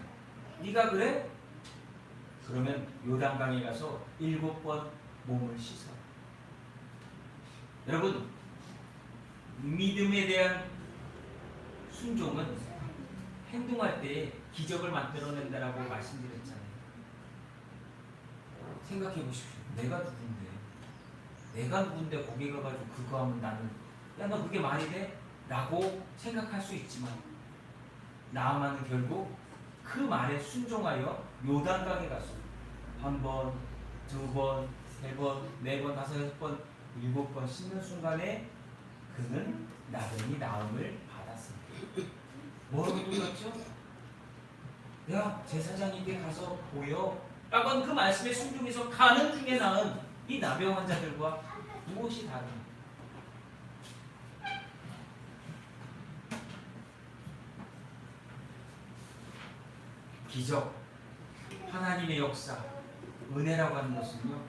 네가 그래? 그러면 요단강에 가서 7번 몸을 씻어. 여러분, 믿음에 대한 순종은 행동할 때 기적을 만들어낸다라고 말씀드렸잖아요. 생각해 보십시오. 내가 누군데 거기 가가지고 그거 하면 나는 야 너 그게 말이 돼? 라고 생각할 수 있지만 나아만은 결국 그 말에 순종하여 요단강에 가서 1번, 2번, 3번, 4번, 5, 6번, 7번 씻는 순간에 그는 나병이 나음을 받았습니다. 뭐라고 불렀죠? 야 제사장에게 가서 보여 라고 하는 그 말씀에 순종해서 가는 중에 나은 이 나병 환자들과 무엇이 다른가? 기적, 하나님의 역사, 은혜라고 하는 것은요,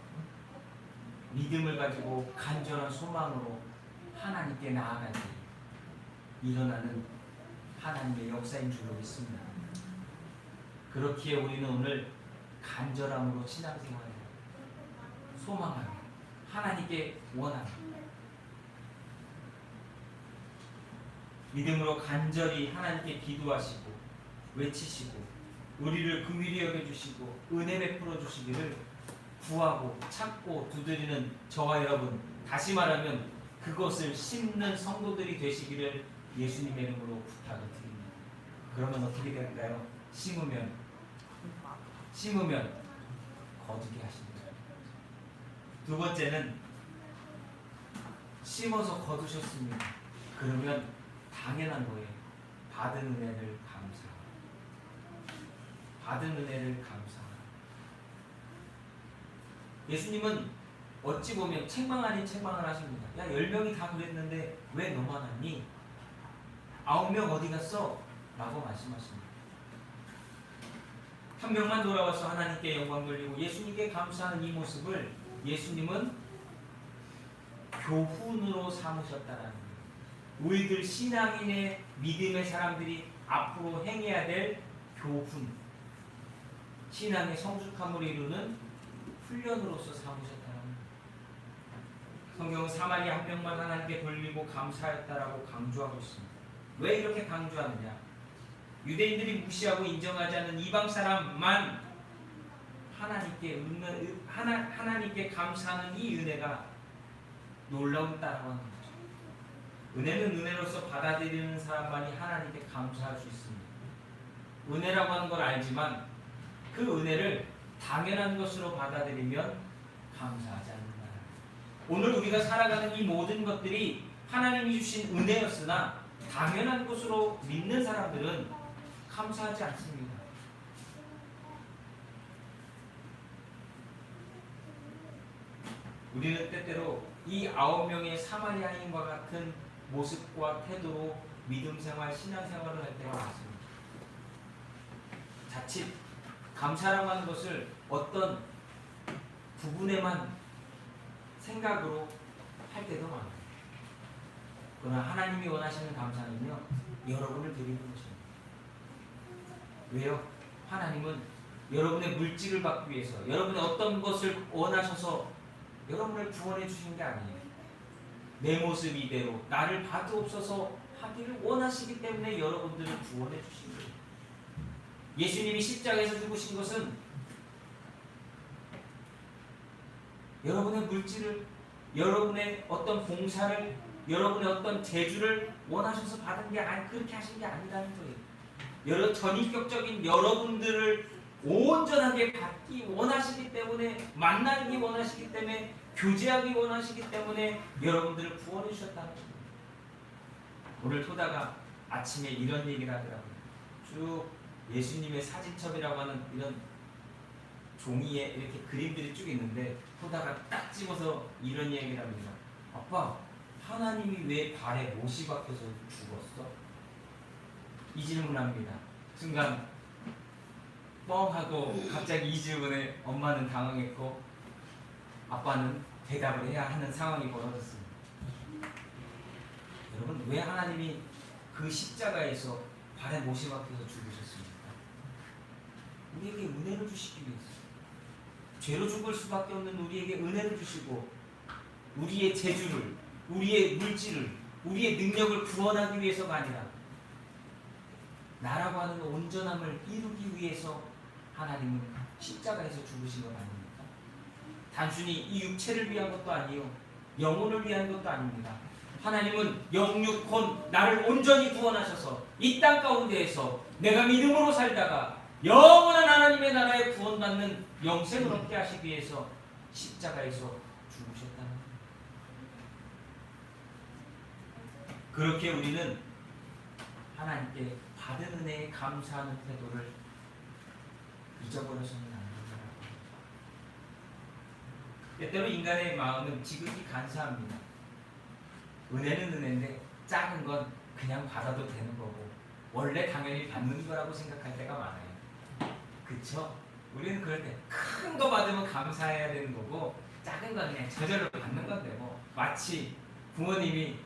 믿음을 가지고 간절한 소망으로 하나님께 나아갈 때 일어나는 하나님의 역사인 줄로 믿습니다. 그렇기에 우리는 오늘 간절함으로 신앙생활을 소망하며 하나님께 원하며 믿음으로 간절히 하나님께 기도하시고 외치시고 우리를 긍휼히 여겨주시고 은혜 베풀어 주시기를 구하고 찾고 두드리는 저와 여러분, 다시 말하면 그것을 심는 성도들이 되시기를 예수님의 이름으로 부탁을 드립니다. 그러면 어떻게 될까요? 심으면 거두게 하십니다. 두 번째는 심어서 거두셨습니다. 그러면 당연한 거예요. 받은 은혜를 감사하라. 예수님은 어찌 보면 책망 아닌 책망을 하십니다. 야, 10명이 다 그랬는데 왜 너만 왔니? 9명 어디 갔어? 라고 말씀하십니다. 한 명만 돌아와서 하나님께 영광 돌리고 예수님께 감사하는 이 모습을 예수님은 교훈으로 삼으셨다는 거예요. 우리들 신앙인의 믿음의 사람들이 앞으로 행해야 될 교훈, 신앙의 성숙함을 이루는 훈련으로서 삼으셨다는 거예요. 성경은 사마리 한 명만 하나님께 돌리고 감사했다라고 강조하고 있습니다. 왜 이렇게 강조하느냐? 유대인들이 무시하고 인정하지 않는 이방 사람만 하나님께 감사하는 이 은혜가 놀라운 따라고 하는 거죠. 은혜는 은혜로서 받아들이는 사람만이 하나님께 감사할 수 있습니다. 은혜라고 하는 걸 알지만 그 은혜를 당연한 것으로 받아들이면 감사하지 않는다. 오늘 우리가 살아가는 이 모든 것들이 하나님이 주신 은혜였으나 당연한 것으로 믿는 사람들은 감사하지 않습니다. 우리는 때때로 이 9명의 사마리아인과 같은 모습과 태도로 믿음 생활, 신앙 생활을 할 때가 많습니다. 자칫 감사라고 하는 것을 어떤 부분에만 생각으로 할 때도 많아요. 그러나 하나님이 원하시는 감사는요, 여러분을 드리는 것입니다. 왜요? 하나님은 여러분의 물질을 받기 위해서, 여러분의 어떤 것을 원하셔서 여러분을 구원해 주신 게 아니에요. 내 모습 이대로 나를 봐주옵소서 하기를 원하시기 때문에 여러분들을 구원해 주신 거예요. 예수님이 십자가에서 죽으신 것은 여러분의 물질을, 여러분의 어떤 봉사를, 여러분의 어떤 재주를 원하셔서 받은 게 아니, 그렇게 하신 게 아니라는 거예요. 전인격적인 여러분들을 온전하게 받기 원하시기 때문에, 만나기 원하시기 때문에, 교제하기 원하시기 때문에 여러분들을 구원해 주셨다는 거예요. 오늘 토다가 아침에 이런 얘기를 하더라고요. 쭉 예수님의 사진첩이라고 하는 이런 종이에 이렇게 그림들이 쭉 있는데 토다가 딱 집어서 이런 얘기를 합니다. 아빠, 하나님이 왜 발에 못이 박혀서 죽었어? 이 질문합니다. 순간 뻥 하고 갑자기 이 질문에 엄마는 당황했고 아빠는 대답을 해야 하는 상황이 벌어졌습니다. 여러분, 왜 하나님이 그 십자가에서 발에 못이 박혀서 죽으셨습니까? 우리에게 은혜를 주시기 위해서. 죄로 죽을 수밖에 없는 우리에게 은혜를 주시고 우리의 재주를, 우리의 물질을, 우리의 능력을 구원하기 위해서가 아니라 나라고 하는 온전함을 이루기 위해서 하나님은 십자가에서 죽으신 것 아닙니까? 단순히 이 육체를 위한 것도 아니요, 영혼을 위한 것도 아닙니다. 하나님은 영육혼 나를 온전히 구원하셔서 이 땅 가운데에서 내가 믿음으로 살다가 영원한 하나님의 나라에 구원받는 영생을 얻게 하시기 위해서 십자가에서 죽으셨다는 거예요. 그렇게 우리는 하나님께 받은 은혜에 감사하는 태도를 잊어버려서는 안 된다고. 때때로 인간의 마음은 지극히 간사합니다. 은혜는 은혜인데 작은 건 그냥 받아도 되는 거고 원래 당연히 받는 거라고 생각할 때가 많아요. 그쵸? 우리는 그럴 때 큰 거 받으면 감사해야 되는 거고 작은 건 그냥 저절로 받는 건데, 뭐 마치 부모님이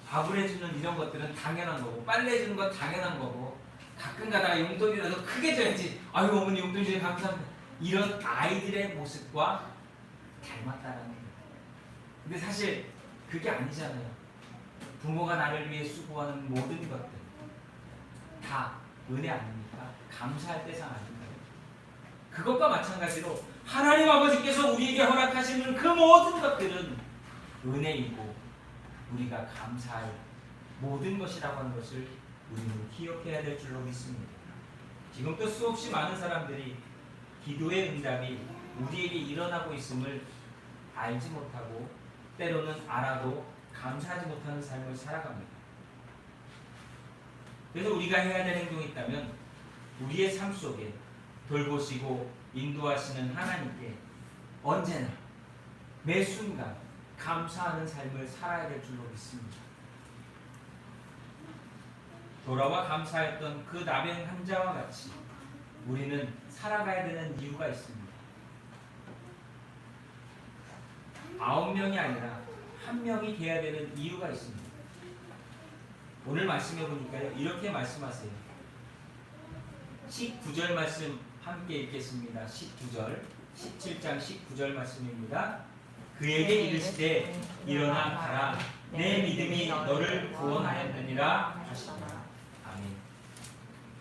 밥을 해주는 이런 것들은 당연한 거고 빨래 해주는 건 당연한 거고 가끔 가다가 용돈이라도 크게 줘야지, 아유 어머니 용돈 주셔서 감사합니다, 이런 아이들의 모습과 닮았다는 거예요. 근데 사실 그게 아니잖아요. 부모가 나를 위해 수고하는 모든 것들 다 은혜 아닙니까? 감사할 대상 아닌가요? 그것과 마찬가지로 하나님 아버지께서 우리에게 허락하시는 그 모든 것들은 은혜이고 우리가 감사할 모든 것이라고 하는 것을 우리는 기억해야 될 줄로 믿습니다. 지금도 수없이 많은 사람들이 기도의 응답이 우리에게 일어나고 있음을 알지 못하고 때로는 알아도 감사하지 못하는 삶을 살아갑니다. 그래서 우리가 해야 될 행동이 있다면 우리의 삶 속에 돌보시고 인도하시는 하나님께 언제나 매 순간 감사하는 삶을 살아야 될 줄로 믿습니다. 돌아와 감사했던 그 나병 환자와 같이 우리는 살아가야 되는 이유가 있습니다. 9명이 아니라 1명이 돼야 되는 이유가 있습니다. 오늘 말씀해 보니까요, 이렇게 말씀하세요. 19절 말씀 함께 읽겠습니다. 19절, 17장 19절 말씀입니다. 그에게 이르시되 일어나 가라, 내 믿음이 너를 구원하였느니라 하시니라. 아멘.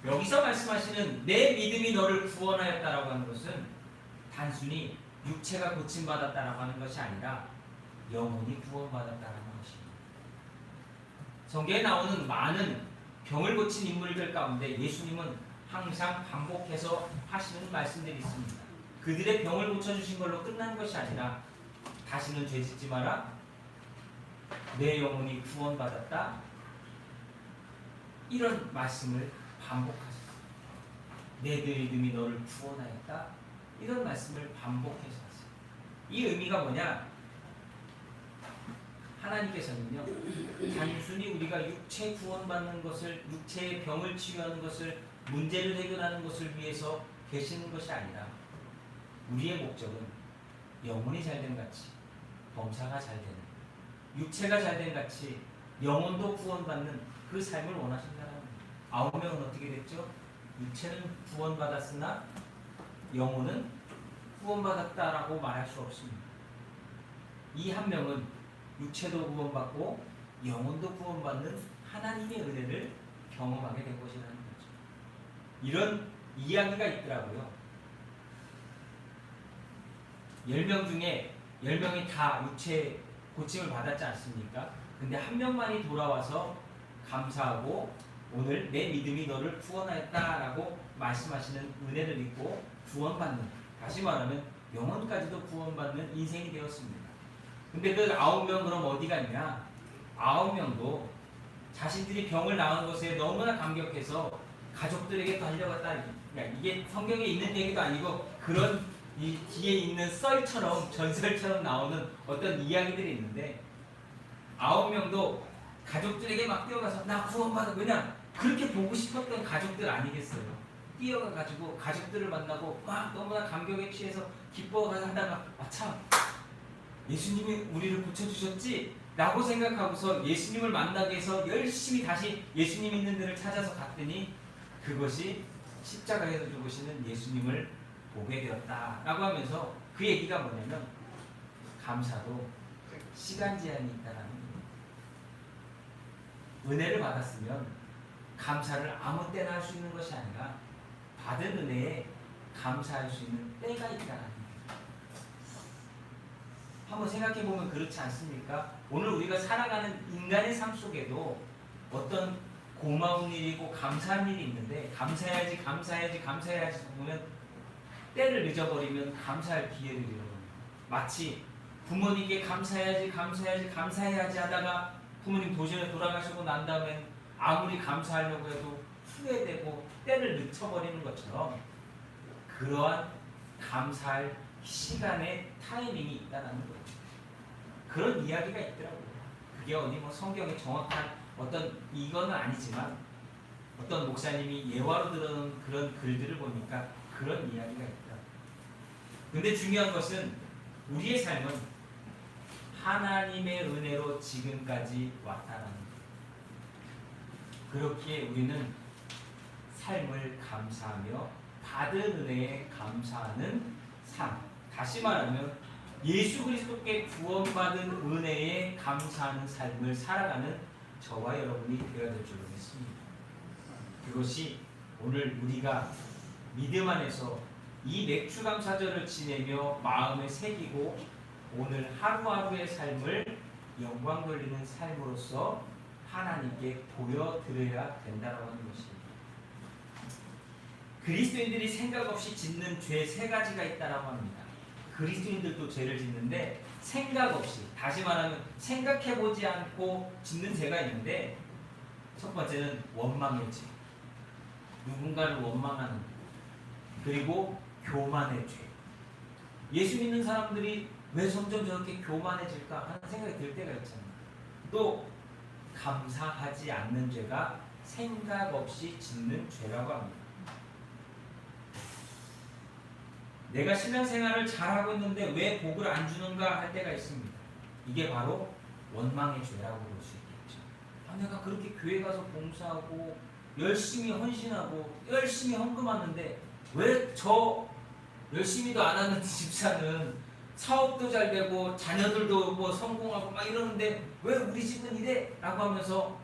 여기서 말씀하시는 내 믿음이 너를 구원하였다라고 하는 것은 단순히 육체가 고침받았다라고 하는 것이 아니라 영혼이 구원받았다라는 것입니다. 성경에 나오는 많은 병을 고친 인물들 가운데 예수님은 항상 반복해서 하시는 말씀들이 있습니다. 그들의 병을 고쳐주신 걸로 끝난 것이 아니라 다시는 죄짓지 마라, 내 영혼이 구원받았다, 이런 말씀을 반복하셨어요. 내 믿음이 너를 구원하였다, 이런 말씀을 반복해서 하세요. 이 의미가 뭐냐? 하나님께서는요, 단순히 우리가 육체 구원받는 것을, 육체의 병을 치유하는 것을, 문제를 해결하는 것을 위해서 계시는 것이 아니라 우리의 목적은 영혼이 잘된 같이 범사가 잘되는, 육체가 잘된 같이 영혼도 구원받는 그 삶을 원하신다는 거예요. 9명은 어떻게 됐죠? 육체는 구원받았으나 영혼은 구원받았다라고 말할 수 없습니다. 이 1명은 육체도 구원받고 영혼도 구원받는 하나님의 은혜를 경험하게 된 것이라는 거죠. 이런 이야기가 있더라고요. 10명 중에 10명이 다 육체 고침을 받았지 않습니까? 근데 1명만이 돌아와서 감사하고 오늘 내 믿음이 너를 구원하였다라고 말씀하시는 은혜를 입고 구원받는, 다시 말하면 영혼까지도 구원받는 인생이 되었습니다. 근데 그 9명 그럼 어디 갔냐? 9명도 자신들이 병을 나은 것에 너무나 감격해서 가족들에게 달려갔다. 그러니까 이게 성경에 있는 얘기도 아니고 그런 이 뒤에 있는 썰처럼, 전설처럼 나오는 어떤 이야기들이 있는데 9명도 가족들에게 막 뛰어가서 나 구원받아, 왜냐? 그렇게 보고 싶었던 가족들 아니겠어요? 뛰어가가지고 가족들을 만나고 막 너무나 감격에 취해서 기뻐하다가 참 예수님이 우리를 고쳐주셨지? 라고 생각하고서 예수님을 만나기 위해서 열심히 다시 예수님 있는 데를 찾아서 갔더니 그것이 십자가에서 죽으시는 예수님을 보게 되었다라고 하면서 그 얘기가 뭐냐면 감사도 시간 제한이 있다는 거예요. 은혜를 받았으면 감사를 아무 때나 할 수 있는 것이 아니라 받은 은혜에 감사할 수 있는 때가 있다는 거예요. 한번 생각해 보면 그렇지 않습니까? 오늘 우리가 살아가는 인간의 삶 속에도 어떤 고마운 일이고 감사한 일이 있는데 감사해야지 보면 때를 늦어버리면 감사할 기회를 잃어버립니다. 마치 부모님께 감사해야지 하다가 부모님 도시에 돌아가시고 난 다음엔 아무리 감사하려고 해도 후회되고 때를 늦춰버리는 것처럼 그러한 감사할 시간의 타이밍이 있다는 거예요. 그런 이야기가 있더라고요. 그게 어디 뭐 성경에 정확한 어떤 이거는 아니지만 어떤 목사님이 예화로 들은 그런 글들을 보니까 그런 이야기가 있다. 근데 중요한 것은 우리의 삶은 하나님의 은혜로 지금까지 왔다는 거예요. 그렇기에 우리는 삶을 감사하며 받은 은혜에 감사하는 삶, 다시 말하면 예수 그리스도께 구원받은 은혜에 감사하는 삶을 살아가는 저와 여러분이 되어야 될 줄로 믿습니다. 그것이 오늘 우리가 믿음 안에서 이 맥주 감사절을 지내며 마음에 새기고 오늘 하루하루의 삶을 영광 돌리는 삶으로서 하나님께 보여드려야 된다고 하는 것입니다. 그리스도인들이 생각 없이 짓는 죄 세 가지가 있다고 합니다. 그리스도인들도 죄를 짓는데 생각 없이, 다시 말하면 생각해보지 않고 짓는 죄가 있는데, 첫 번째는 원망의 죄, 누군가를 원망하는 것, 그리고 교만의 죄. 예수 믿는 사람들이 왜 점점 저렇게 교만해질까 하는 생각이 들 때가 있잖아요. 또 감사하지 않는 죄가 생각 없이 짓는 죄라고 합니다. 내가 신앙생활을 잘하고 있는데 왜 복을 안 주는가 할 때가 있습니다. 이게 바로 원망의 죄라고 볼 수 있겠죠. 내가 그렇게 교회 가서 봉사하고 열심히 헌신하고 열심히 헌금하는데 왜 저 열심히도 안 하는 집사는 사업도 잘 되고 자녀들도 뭐 성공하고 막 이러는데 왜 우리 집은 이래? 라고 하면서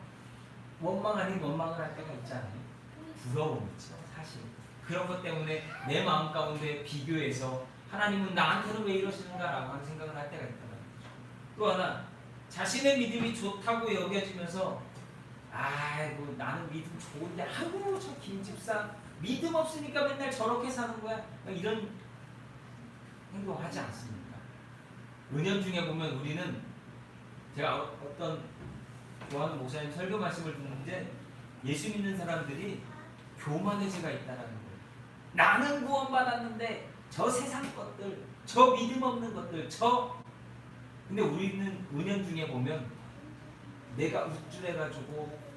원망 아닌 원망을 할 때가 있잖아요. 부러움이죠, 사실. 그런 것 때문에 내 마음 가운데 비교해서 하나님은 나한테는 왜 이러시는가 라고 하는 생각을 할 때가 있단 말이죠. 또 하나, 자신의 믿음이 좋다고 여겨지면서 아이고 나는 믿음 좋은데 아이고 저 김집사 믿음 없으니까 맨날 저렇게 사는 거야, 이런 행동하지 않습니까? 은연 중에 보면 우리는, 제가 어떤 좋아하는 목사님 설교 말씀을 듣는데 예수 믿는 사람들이 교만의 죄가 있다라는 거예요. 나는 구원받았는데 저 세상 것들, 저 믿음 없는 것들, 근데 우리는 은연 중에 보면 내가 우쭐해가지고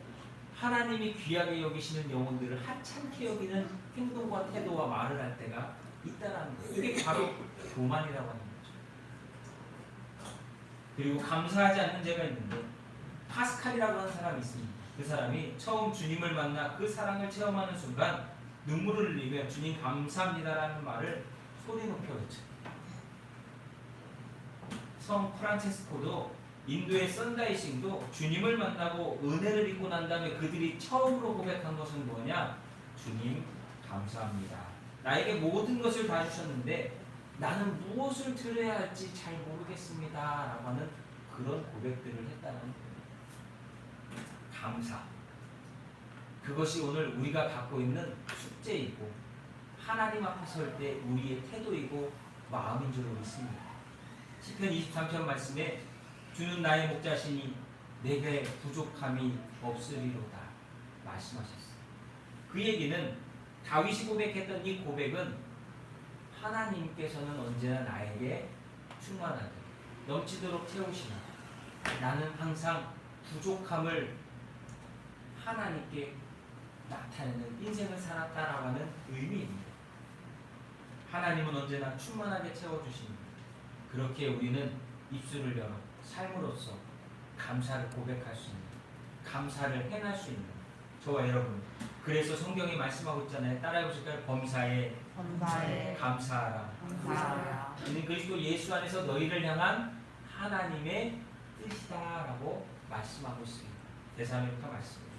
하나님이 귀하게 여기시는 영혼들을 하찮게 여기는 행동과 태도와 말을 할 때가 있다라는 거예요. 이게 바로 교만이라고 하는 거죠. 그리고 감사하지 않는 죄가 있는데, 파스칼이라고 하는 사람이 있습니다. 그 사람이 처음 주님을 만나 그 사랑을 체험하는 순간 눈물을 흘리며 주님 감사합니다라는 말을 소리 높여 외쳐요. 성 프란체스코도, 인도의 썬다이싱도 주님을 만나고 은혜를 입고 난 다음에 그들이 처음으로 고백한 것은 뭐냐? 주님 감사합니다. 나에게 모든 것을 다 주셨는데 나는 무엇을 드려야 할지 잘 모르겠습니다 라고 하는 그런 고백들을 했다는 거예요. 감사, 그것이 오늘 우리가 갖고 있는 숙제이고 하나님 앞에 설 때 우리의 태도이고 마음인 줄 믿습니다. 시편 23편 말씀에 주는 나의 목자시니 내게 부족함이 없으리로다 말씀하셨어요. 그 얘기는 다윗이 고백했던 이 고백은 하나님께서는 언제나 나에게 충만하게 넘치도록 채우시나, 나는 항상 부족함을 하나님께 나타내는 인생을 살았다라고 하는 의미입니다. 하나님은 언제나 충만하게 채워주십니다. 그렇게 우리는 입술을 열어 삶으로써 감사를 고백할 수 있는, 감사를 행할 수 있는 저와 여러분, 그래서 성경이 말씀하고 있잖아요. 따라해 보실까요? 범사에 감사하라. 이는 그리스도 예수 안에서 너희를 향한 하나님의 뜻이다라고 말씀하고 있습니다. 데살로니가 말씀입니다.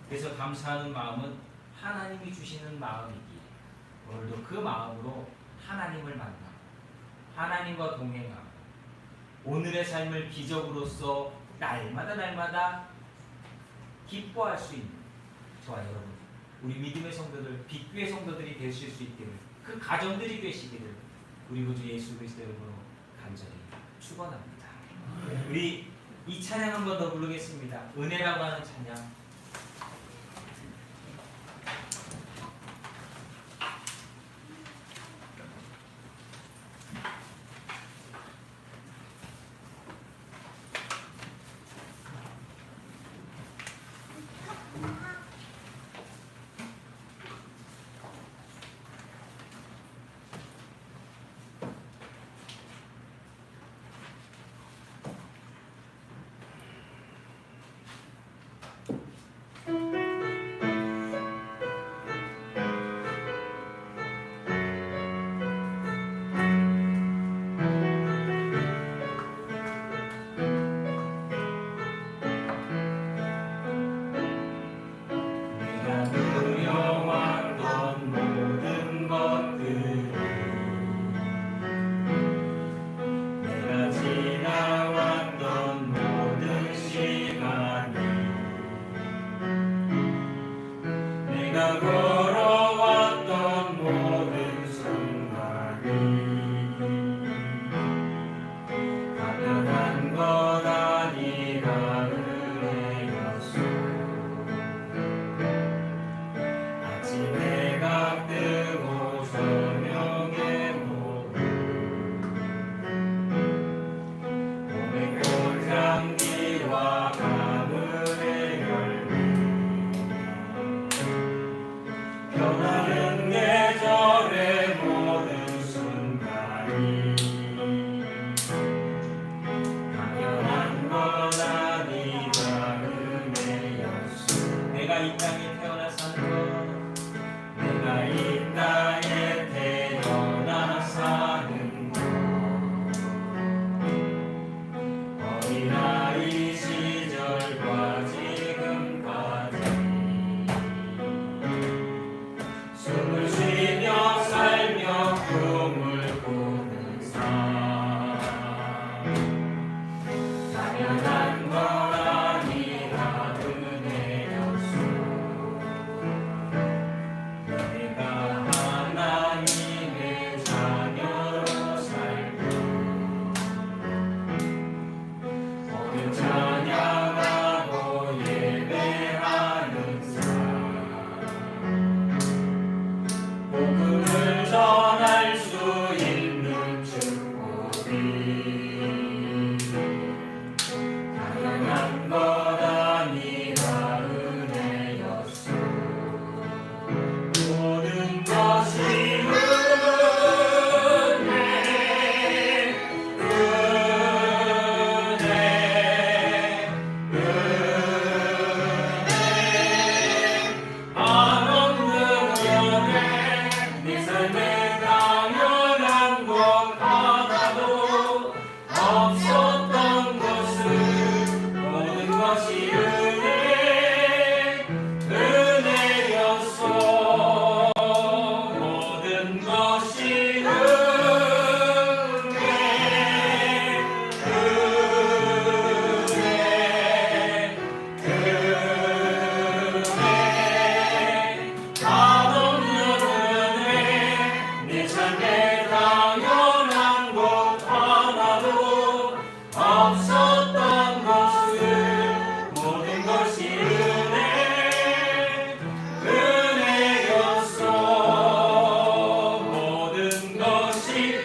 그래서 감사하는 마음은 하나님이 주시는 마음이기에 오늘도 그 마음으로 하나님을 만나고 하나님과 동행하고 오늘의 삶을 기적으로서 날마다 기뻐할 수 있는 저와 여러분, 우리 믿음의 성도들, 빛교의 성도들이 되실 수 있기를, 그 가정들이 되시기를 우리 구주 예수 그리스도 이름으로 간절히 축원합니다. 우리 이 찬양 한 번 더 부르겠습니다. 은혜라고 하는 찬양. 나 걸어왔던 모든 순간이 당연한 것 아니라 은혜였소. 아침에 해가 뜨고 저녁에 오고 봄의 꽃향기와 가물의 열매 변하는 계절의 모든 순간이 당연한 건 아니라 은혜였소. 내가 이 땅에 태어나 사는 것, 내가 이 땅에 태어나 사는 것, 어린아이 시절과 지금까지 숨을 쉬며 살며 꿈을 꾸는 삶, 당연한 건 아니라 은혜였소. 내가 하나님의 자녀로 살고 오늘 찬양하고 예배하는 삶, 복음을 전할 수 있는 축복이 당연한 것 아니라 은혜였소. 모든 것이 내 삶에 당연한 것 하나도 없었던 것은 모든 것이 은혜였소. 모든 것이 내 삶에 당연한 것 하나도 없었던 것은 모든 것이 은혜였소. 모든 것이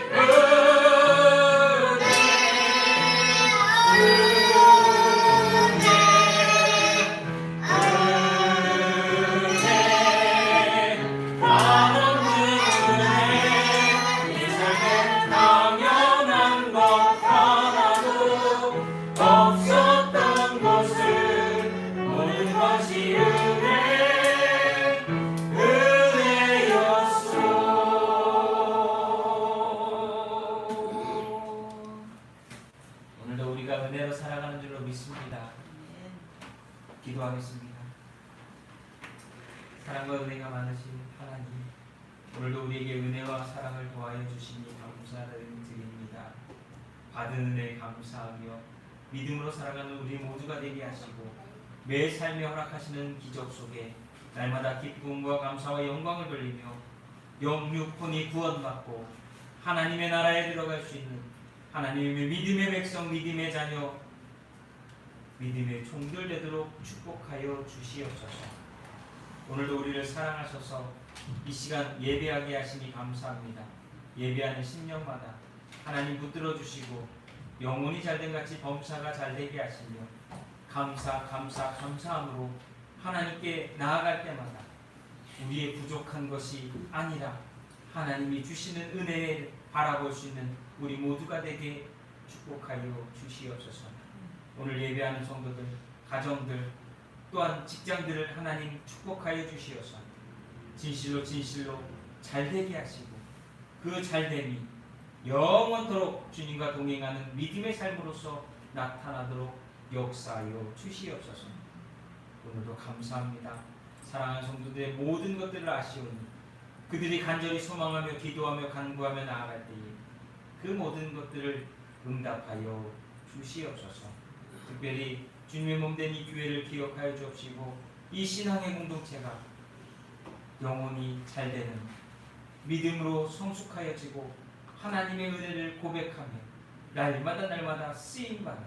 내 삶에 당연한 것 하나도 없었던 것은 모든 것이 은혜였소. 오늘도 우리가 은혜로 살아가는 줄로 믿습니다. 기도하겠습니다. 사랑과 은혜가 많으신 하나님, 오늘도 우리에게 은혜와 사랑을 더하여 주시니 감사드립니다. 받은 은혜에 감사하며 믿음으로 살아가는 우리 모두가 되게 하시고 매 삶에 허락하시는 기적 속에 날마다 기쁨과 감사와 영광을 돌리며 영육혼이 구원받고 하나님의 나라에 들어갈 수 있는 하나님의 믿음의 백성, 믿음의 자녀, 믿음의 종들 되도록 축복하여 주시옵소서. 오늘도 우리를 사랑하셔서 이 시간 예배하게 하시니 감사합니다. 예배하는 10년마다 하나님 붙들어 주시고 영혼이 잘된 같이 범사가 잘되게 하시며 감사함으로 하나님께 나아갈 때마다 우리의 부족한 것이 아니라 하나님이 주시는 은혜를 바라볼 수 있는 우리 모두가 되게 축복하여 주시옵소서. 오늘 예배하는 성도들, 가정들, 또한 직장들을 하나님 축복하여 주시옵소서. 진실로 잘되게 하시고 그 잘됨이 영원토록 주님과 동행하는 믿음의 삶으로서 나타나도록 역사하여 주시옵소서. 오늘도 감사합니다. 사랑하는 성도들의 모든 것들을 아시오니 그들이 간절히 소망하며 기도하며 간구하며 나아갈 때에 그 모든 것들을 응답하여 주시옵소서. 특별히 주님의 몸된 이 교회를 기억하여 주옵시고 이 신앙의 공동체가 영혼이 잘되는 믿음으로 성숙하여지고 하나님의 은혜를 고백하며 날마다 쓰임받는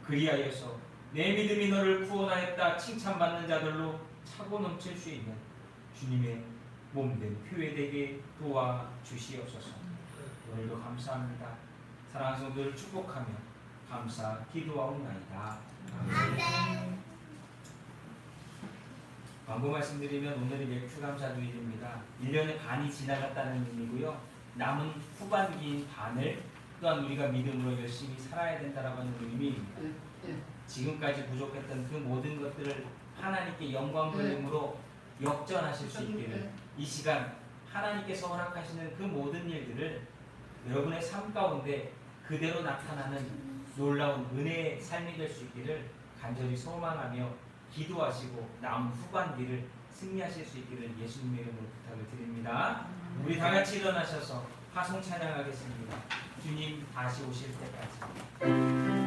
그리하여서 내 믿음이 너를 구원하였다 칭찬받는 자들로 차고 넘칠 수 있는 주님의 몸된 교회 되게 도와주시옵소서. 오늘도 감사합니다. 사랑하는 성도를 축복하며 감사 기도하옵나이다. 아멘. 광고 말씀드리면 오늘이 맥주 감사주일입니다. 1년의 반이 지나갔다는 의미고요. 남은 후반기인 반을 또한 우리가 믿음으로 열심히 살아야 된다라고 하는 의미입니다. 지금까지 부족했던 그 모든 것들을 하나님께 영광 돌림으로 역전하실 수 있기를, 이 시간 하나님께서 허락하시는 그 모든 일들을 여러분의 삶 가운데 그대로 나타나는 놀라운 은혜의 삶이 될 수 있기를 간절히 소망하며 기도하시고 남은 후반기를 승리하실 수 있기를 예수님의 이름으로 부탁을 드립니다. 우리 다 같이 일어나셔서 화성 찬양하겠습니다. 주님 다시 오실 때까지.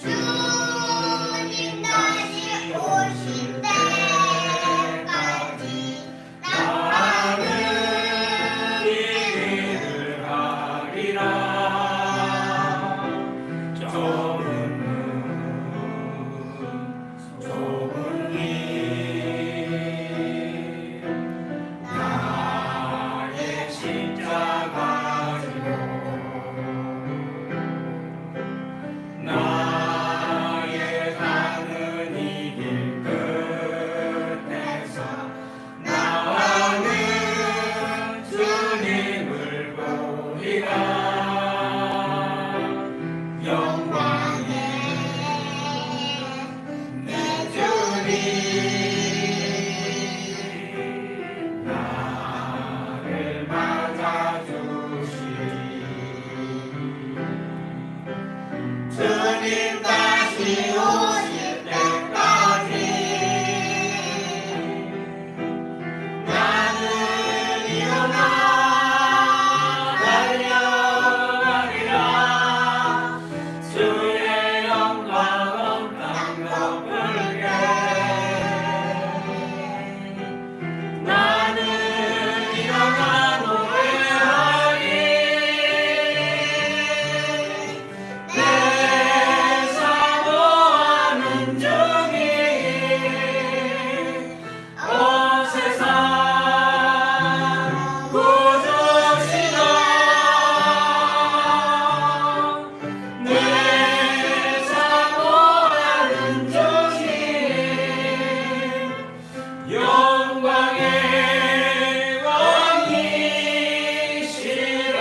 주님 다시 오실 때까지 나는 이 길을 가리라. 좁은 길 나의 십자가 지고 나의 가는 이 길 끝에서 나는 주님을 보리라. 영광의 내 주님 나를 맞아주시리. 주님 다시 오실 때까지 나는 일어나 달려가리라. 주의 영광 땅 덮을게. 나는 일어나 노래하리. 내 사모하는 중이 온 세상 구주시다. 내 사모하는 중이 영광의 왕이시라.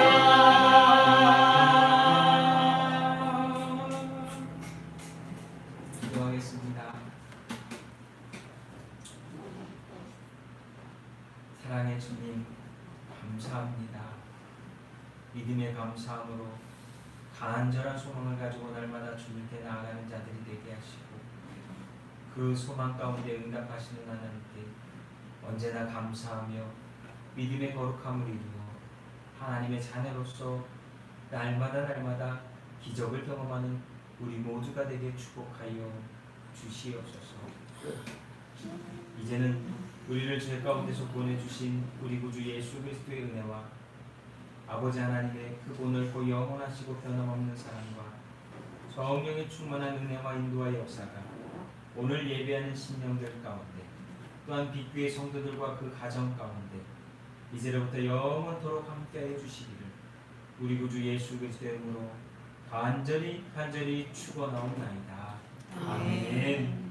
기도하겠습니다. 사랑의 주님 감사합니다. 믿음의 감사함으로 간절한 소망을 가지고 날마다 주님께 나아가는 자들이 되게 하시고 그 소망 가운데 응답하시는 하나님께 언제나 감사하며 믿음의 거룩함을 이루어 하나님의 자녀로서 날마다 기적을 경험하는 우리 모두가 되게 축복하여 주시옵소서. 이제는 우리를 죄 가운데서 구원해주신 우리 구주 예수 그리스도의 은혜와 아버지 하나님의 그 오늘고 영원하시고 변함없는 사랑과 성령의 충만한 은혜와 인도와 역사가 오늘 예배하는 신령들 가운데 또한 빛교의 성도들과 그 가정 가운데 이제로부터 영원토록 함께하여 주시기를 우리 구주 예수 그리스도의 이름으로 간절히 축원하옵나이다. 아멘.